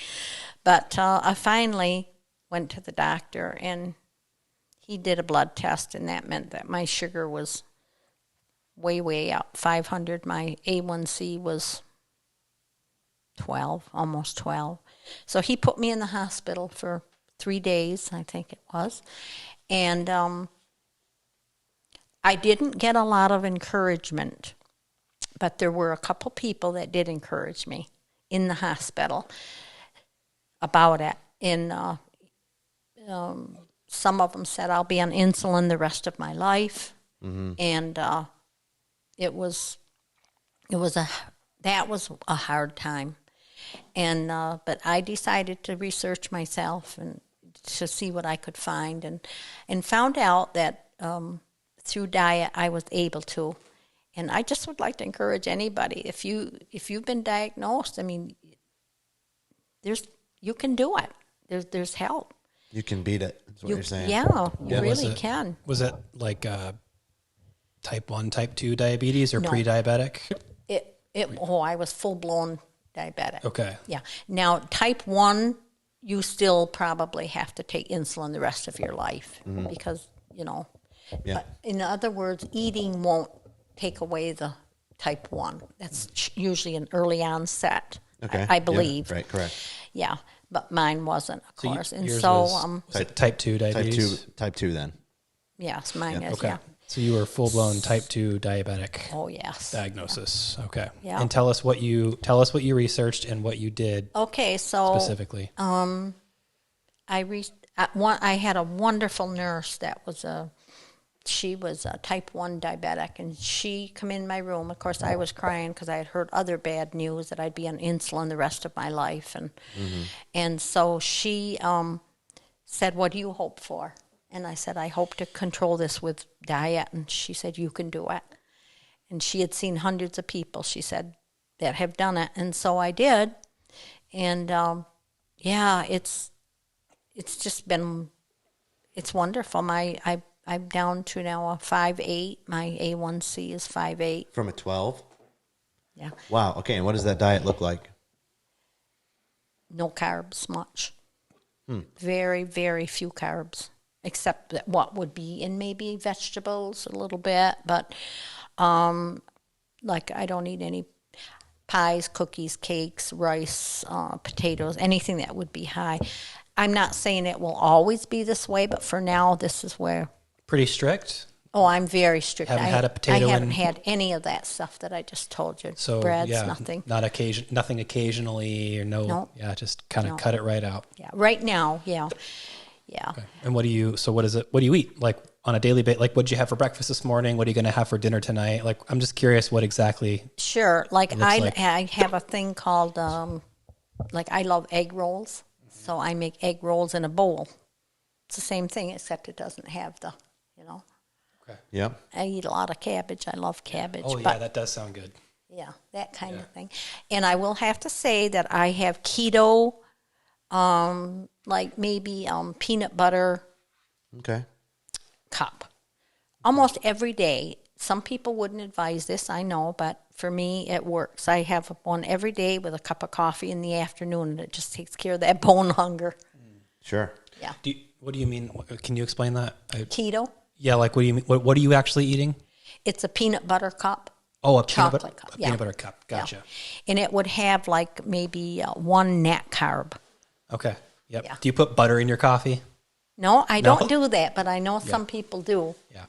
But I finally went to the doctor, and he did a blood test, and that meant that my sugar was way, way up, 500. My A1C was 12, almost 12. So he put me in the hospital for 3 days, I think it was. And I didn't get a lot of encouragement, but there were a couple people that did encourage me in the hospital about it. And some of them said I'll be on insulin the rest of my life. Mm-hmm. And that was a hard time. And but I decided to research myself and to see what I could find, and found out that through diet I was able to. And I just would like to encourage anybody, if you've been diagnosed, I mean, you can do it. There's help. You can beat it. That's what you're saying. Yeah, you really can. Was it like type 1, type 2 diabetes or No. pre-diabetic? I was full blown diabetic. Okay. Yeah. Now, type 1, you still probably have to take insulin the rest of your life because, you know. Yeah. But in other words, eating won't take away the type 1. That's usually an early onset, Okay. I believe. Yeah, right, correct. Yeah, but mine wasn't, of course. And yours so, was type 2 diabetes? Type 2 then. yes, mine is, Okay. yeah. So you were full-blown type 2 diabetic Oh, yes. diagnosis. Okay. Yeah. And tell us what you researched and what you did Okay, so specifically. I had a wonderful nurse that was she was a type 1 diabetic, and she come in my room. Of course, I was crying because I had heard other bad news that I'd be on insulin the rest of my life. And so she said, "What do you hope for?" And I said, "I hope to control this with diet." And she said, "You can do it." And she had seen hundreds of people, she said, that have done it. And so I did. And yeah, it's just been, it's wonderful. I'm down to now a 5.8. My A1C is 5.8. From a 12? Yeah. Wow. Okay. And what does that diet look like? No carbs much. Very, very few carbs, except that what would be in maybe vegetables a little bit. But like I don't eat any pies, cookies, cakes, rice, potatoes, anything that would be high. I'm not saying it will always be this way, but for now, this is where. Pretty strict? Oh, I'm very strict. Haven't had a potato I haven't in- had any of that stuff that I just told you. So Breads, yeah, nothing. nothing occasionally or no. No. Yeah, just kind of No. cut it right out. Yeah, right now, yeah. Okay. And what do you eat? Like on a daily basis? Like what did you have for breakfast this morning? What are you going to have for dinner tonight? Like I'm just curious what exactly. Sure. Like looks I like. have a thing called, like I love egg rolls. So I make egg rolls in a bowl. It's the same thing, except it doesn't have the, you know. Okay. Yep. I eat a lot of cabbage. I love cabbage. Oh yeah, but that does sound good. yeah, that kind of thing. And I will have to say that I have keto, like maybe peanut butter Okay. cup almost every day. Some people wouldn't advise this, I know, but for me, it works. I have one every day with a cup of coffee in the afternoon, and it just takes care of that bone hunger. Sure. Yeah. What do you mean? Can you explain that? Keto, Yeah, like what do you mean? What are you actually eating? it's a peanut butter cup. Oh, a Chocolate peanut butter, cup, a yeah. peanut butter cup. Yeah. Gotcha. And it would have like maybe one net carb. Okay. Yep. Yeah. Do you put butter in your coffee? No, I don't do that, but I know some people do. Yeah.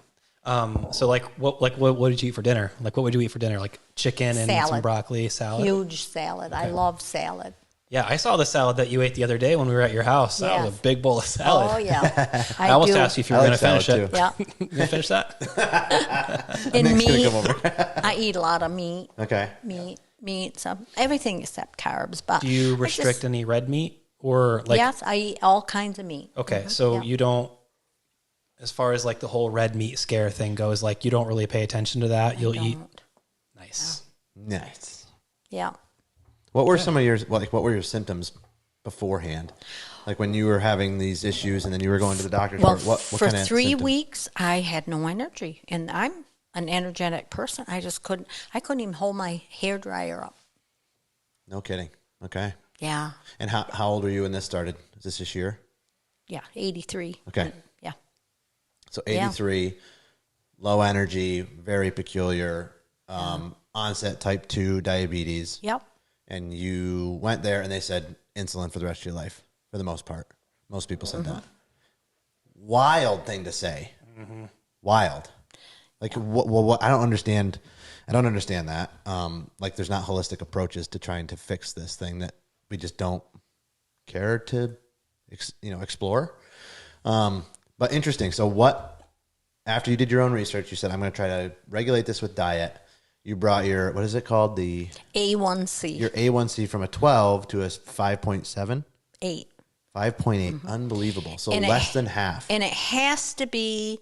So what did you eat for dinner? Like what would you eat for dinner? Like chicken and some Salad. broccoli, salad. Huge salad. I love salad. Yeah, I saw the salad that you ate the other day when we were at your house. That was Yes. a big bowl of salad. Oh, yeah. I almost do. asked you if you were I going like to finish salad, it. too. Yeah. You going to finish that? And Nick's gonna meat. come over. I eat a lot of meat. Okay. Meat, so everything except carbs. But Do you restrict any red meat or like? Yes, I eat all kinds of meat. Okay, so Yeah. you don't, as far as like the whole red meat scare thing goes, like you don't really pay attention to that. You'll eat. Nice. Nice. Yeah. What were some of your what were your symptoms beforehand? Like when you were having these issues and then you were going to the doctor Well, what for kind of 3 symptoms? weeks, I had no energy, and I'm an energetic person. I couldn't even hold my hair dryer up. No kidding. Okay. Yeah. And how old were you when this started? Is this year? Yeah. 83. Okay. Yeah. So 83, low energy, very peculiar, onset type 2 diabetes. Yep. And you went there and they said insulin for the rest of your life, for the most part. Most people said that. Wild thing to say. Wild. Like, what? I don't understand. I don't understand that. Like, there's not holistic approaches to trying to fix this thing that we just don't care to, explore. But interesting. So after you did your own research, you said, I'm going to try to regulate this with diet. You brought your, what is it called? A1C. Your A1C from a 12 to a 5.7? 8. 5.8. Unbelievable. So And less than half. And it has to be,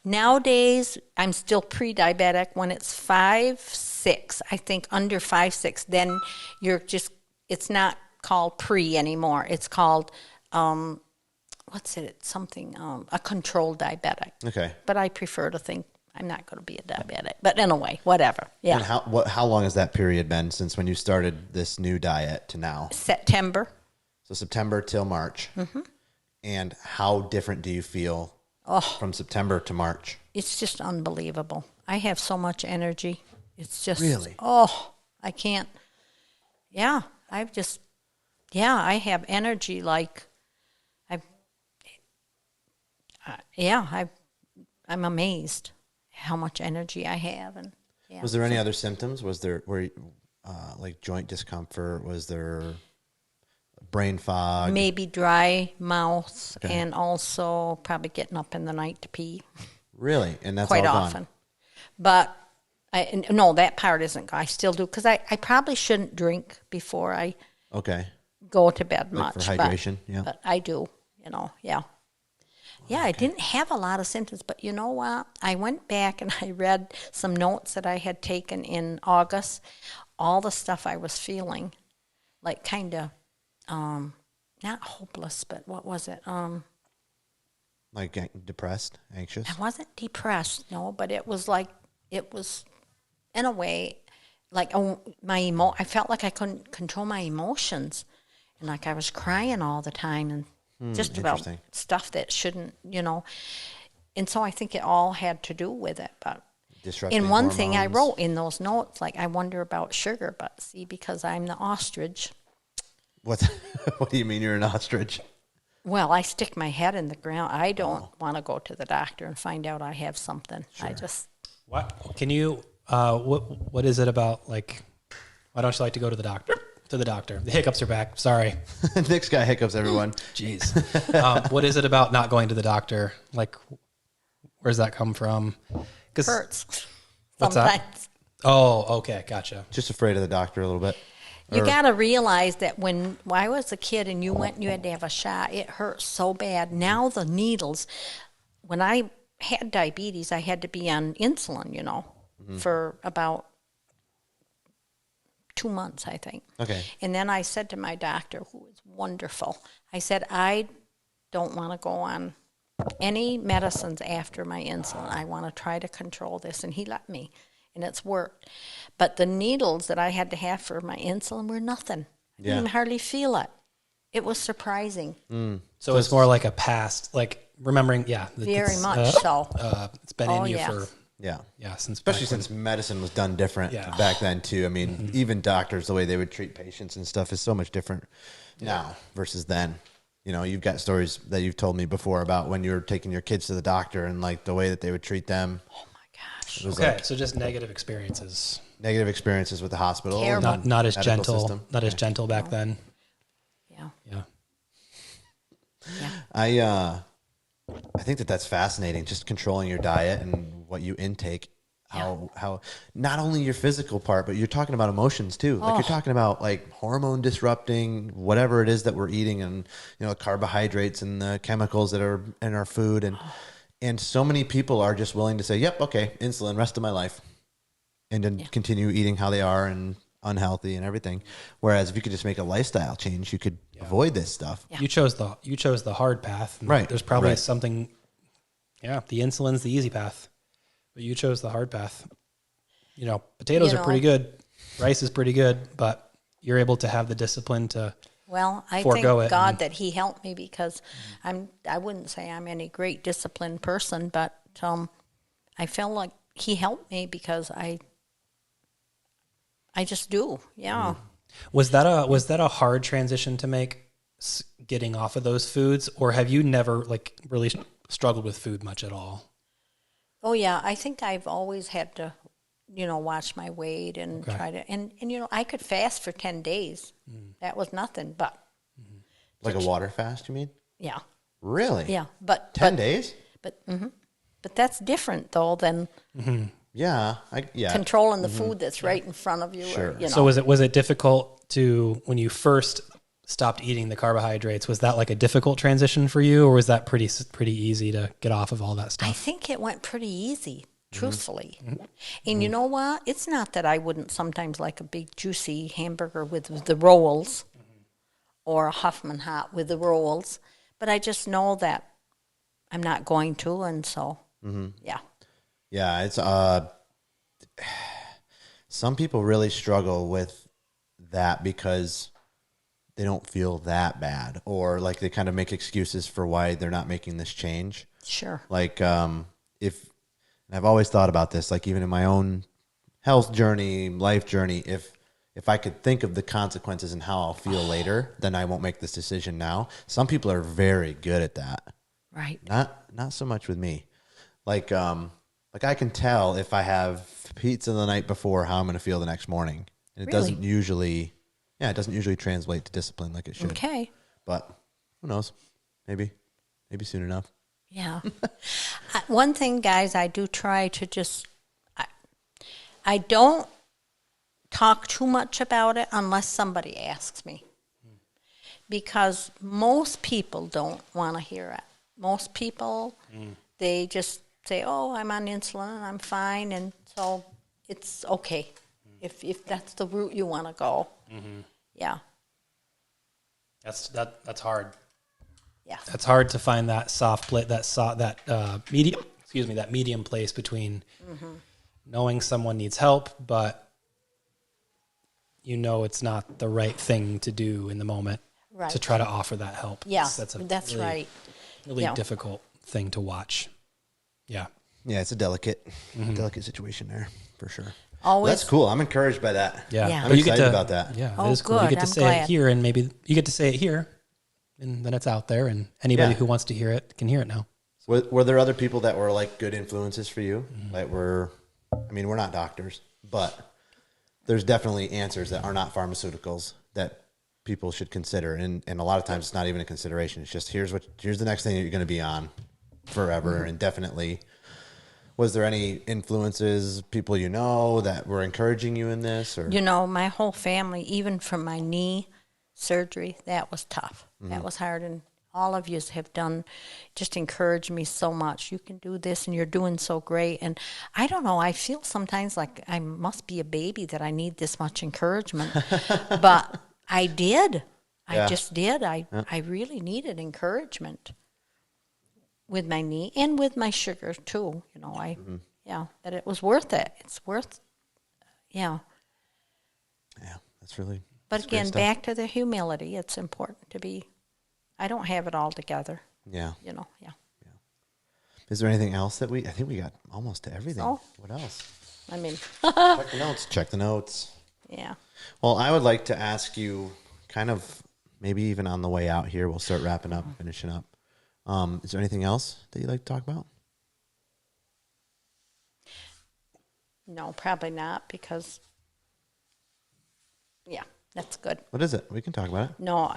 nowadays, I'm still pre-diabetic. When it's 5.6, I think under 5.6, then it's not called pre anymore. It's called, what's it? It's something, a controlled diabetic. Okay. But I prefer to think I'm not going to be a diabetic. But anyway, whatever. Yeah. And how long has that period been since when you started this new diet to now? September. So September till March. And how different do you feel from September to March? It's just unbelievable. I have so much energy. It's just, Really? I can't. Yeah, I have energy like, I'm amazed how much energy I have. And yeah. Was there any other symptoms? Like joint discomfort? Was there brain fog? Maybe dry mouth and also probably getting up in the night to pee. Really? And that's Quite all often. gone? But no, that part isn't. I still do because I probably shouldn't drink before I Okay. go to bed Like much. for hydration, yeah. But I do, yeah. Yeah, I didn't have a lot of symptoms, but you know what? I went back and I read some notes that I had taken in August, all the stuff I was feeling, like kind of, not hopeless, but what was it? Like depressed, anxious? I wasn't depressed, no, but it was like, in a way, like I felt like I couldn't control my emotions, and like I was crying all the time, and just about stuff that shouldn't, And so I think it all had to do with it. But Disrupting in one thing I hormones. wrote in those notes, like I wonder about sugar, but see, because I'm the ostrich. What do you mean you're an ostrich? Well, I stick my head in the ground. I don't want to go to the doctor and find out I have something. I just What can you? What is it about? Like, why don't you like to go to the doctor? To the doctor. The hiccups are back. Sorry. Nick's got hiccups, everyone. Jeez. What is it about not going to the doctor? Like, where's that come from? hurts What's that? sometimes. Oh, okay, gotcha. Just afraid of the doctor a little bit. You got to realize that when I was a kid and you went and you had to have a shot, it hurt so bad. Now the needles, when I had diabetes, I had to be on insulin, for about 2 months, I think. Okay. And then I said to my doctor, who is wonderful, I said, I don't want to go on any medicines after my insulin. I want to try to control this. And he let me, and it's worked. But the needles that I had to have for my insulin were nothing. I didn't hardly feel it. It was surprising. So it's more like a past, like remembering, Very much so. It's been in you yes. for, since Especially since medicine was done different back then too. I mean, even doctors, the way they would treat patients and stuff is so much different now versus then. You've got stories that you've told me before about when you were taking your kids to the doctor and like the way that they would treat them. Oh my gosh. It was Okay, like so just negative experiences. negative experiences with the hospital. Terrible. Not as medical gentle, system. not as gentle back then. Yeah. Yeah. I think that that's fascinating. Just controlling your diet and what you intake. How not only your physical part, but you're talking about emotions too. Like you're talking about like hormone disrupting whatever it is that we're eating, and carbohydrates and the chemicals that are in our food, and so many people are just willing to say, "Yep, okay, insulin, rest of my life," and then continue eating how they are and unhealthy and everything. Whereas if you could just make a lifestyle change, you could avoid this stuff. You chose the hard path. Right. There's probably Right. something. Yeah. The insulin's the easy path, but you chose the hard path. Potatoes are pretty good. Rice is pretty good, but you're able to have the discipline to Well, I forego thank it. God that He helped me, because I wouldn't say I'm any great disciplined person, but I feel like He helped me because I just do. Yeah. Was that a hard transition to make, getting off of those foods, or have you never like really struggled with food much at all? Oh yeah, I think I've always had to, watch my weight and try to, and I could fast for 10 days. That was nothing, but Like a water fast, you mean? yeah, Really? yeah, but 10 days? But that's different though than Yeah. controlling the food that's right in front of you. Sure. Or, So was it difficult to, when you first stopped eating the carbohydrates, was that like a difficult transition for you, or was that pretty easy to get off of all that I stuff? think it went pretty easy, truthfully. And you know what? It's not that I wouldn't sometimes like a big juicy hamburger with the rolls, or a Huffman Hot with the rolls, but I just know that I'm not going to, and so yeah. Yeah, it's some people really struggle with that because they don't feel that bad, or like they kind of make excuses for why they're not making this change. Sure. Like if and I've always thought about this, like even in my own health journey, life journey, if I could think of the consequences and how I'll feel later, then I won't make this decision now. Some people are very good at that. Right. Not so much with me. Like I can tell if I have pizza the night before how I'm going to feel the next morning. And it Really? doesn't usually translate to discipline like it should. Okay. But who knows? Maybe soon enough. Yeah. One thing, guys, I do try to just, I don't talk too much about it unless somebody asks me. Because most people don't want to hear it. Most people, they just say, oh, I'm on insulin and I'm fine. And so it's okay if that's the route you want to go. Yeah. That's hard. Yeah. That's hard to find that soft plate, that medium place between knowing someone needs help, but it's not the right thing to do in the moment Right. to try to offer that help. Yeah, That's that's really, right. really Yeah. difficult thing to watch. Yeah. Yeah, it's a delicate situation there for sure. Always. That's cool. I'm encouraged by that. Yeah. Yeah. I'm But you get excited to- about that. Yeah. Oh, it is cool. good. You get to I'm say glad. it here, and maybe you get to say it here, and then it's out there, and anybody Yeah. who wants to hear it can hear it now. Were there other people that were like good influences for you? We're not doctors, but there's definitely answers that are not pharmaceuticals that people should consider. And a lot of times it's not even a consideration. It's just, here's the next thing that you're going to be on forever. And definitely, was there any influences, people that were encouraging you in this? Or My whole family, even from my knee surgery, that was tough. That was hard. And all of you have just encouraged me so much. You can do this and you're doing so great. And I don't know, I feel sometimes like I must be a baby that I need this much encouragement. But I did. I just did. I really needed encouragement with my knee and with my sugar too. That it was worth it. It's worth, yeah. Yeah, that's really. But that's great again, stuff. back to the humility. It's important to be, I don't have it all together, Yeah. yeah. Is there anything else I think we got almost to everything. Oh. What else? I mean, Check the notes. yeah. Well, I would like to ask you kind of maybe even on the way out here, we'll start wrapping up, finishing up. Is there anything else that you'd like to talk about? No, probably not because, yeah. That's good. What is it? We can talk about it. No,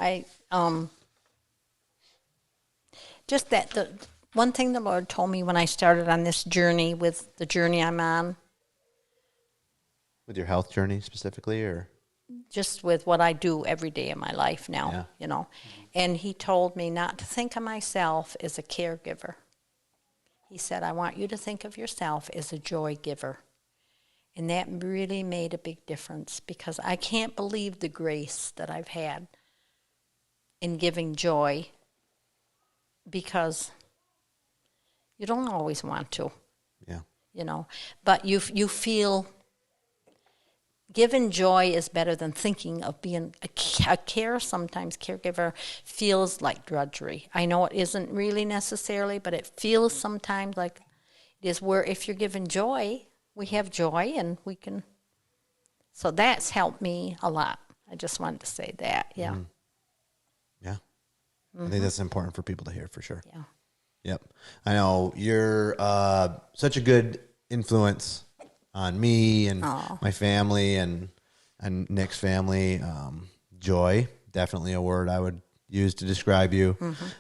just that the one thing the Lord told me when I started on this journey with the journey I'm on, With your health journey specifically, or? just with what I do every day in my life now, Yeah. you know. And he told me not to think of myself as a caregiver. He said, I want you to think of yourself as a joy giver. And that really made a big difference because I can't believe the grace that I've had in giving joy because you don't always want to, Yeah. you know. But you feel giving joy is better than thinking of being a caregiver feels like drudgery. I know it isn't really necessarily, but it feels sometimes like it is, where if you're given joy, we have joy and we can. So that's helped me a lot. I just wanted to say that. Yeah. Mm-hmm. Yeah. I think that's important for people to hear for sure. Yeah. Yep. I know you're such a good influence on me and my family and Nick's family. Joy, definitely a word I would use to describe you.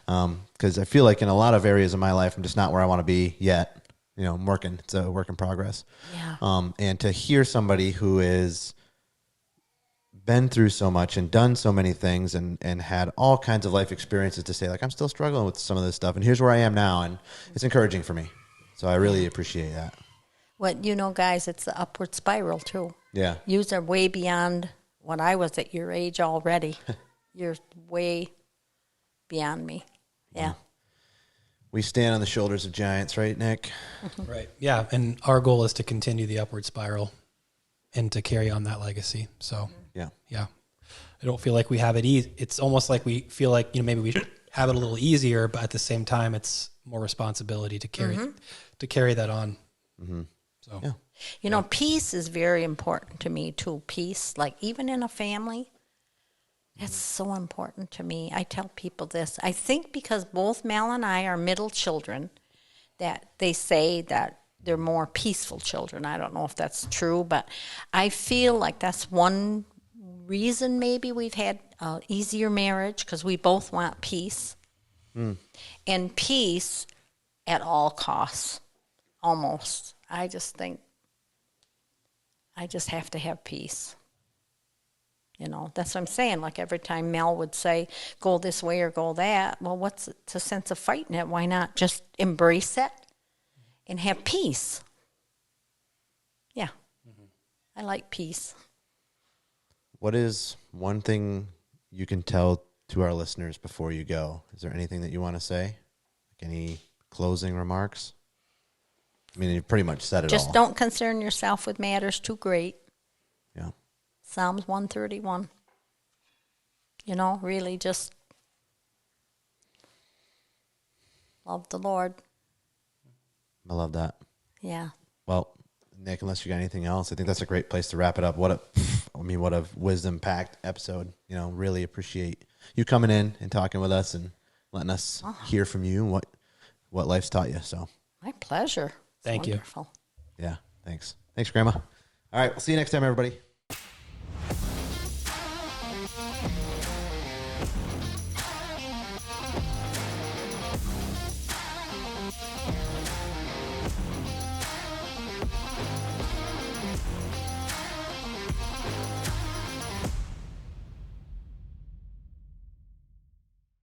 Because I feel like in a lot of areas of my life, I'm just not where I want to be yet. You know, I'm working. It's a work in progress. Yeah. And to hear somebody who is been through so much and done so many things and had all kinds of life experiences to say, like, I'm still struggling with some of this stuff and here's where I am now. And it's encouraging for me. So I really appreciate that. Well, you know, guys, it's the upward spiral too. Yeah. You are way beyond what I was at your age already. You're way beyond me. Yeah. We stand on the shoulders of giants, right, Nick? Right. Yeah. And our goal is to continue the upward spiral and to carry on that legacy. So, Yeah. yeah. I don't feel like we have it easy. It's almost like we feel like, maybe we should have it a little easier, but at the same time, it's more responsibility to carry that on. So, Yeah. You know, peace is very important to me too. Peace, like even in a family, that's so important to me. I tell people this. I think because both Mel and I are middle children, that they say that they're more peaceful children. I don't know if that's true, but I feel like that's one reason maybe we've had an easier marriage, because we both want peace. And peace at all costs, almost. I just think I just have to have peace. You know, that's what I'm saying. Like every time Mel would say, go this way or go that, well, what's the sense of fighting it? Why not just embrace it and have peace? Yeah. I like peace. What is one thing you can tell to our listeners before you go? Is there anything that you want to say? Like any closing remarks? I mean, you pretty much said it all. Just don't concern yourself with matters too great. Yeah. Psalms 131. You know, really just love the Lord. I love that. Yeah. Well, Nick, unless you got anything else, I think that's a great place to wrap it up. What a wisdom-packed episode. You know, really appreciate you coming in and talking with us and letting us hear from you and what life's taught you. So, My pleasure. Thank you. Wonderful. yeah, thanks. Thanks, Grandma. All right, we'll see you next time, everybody.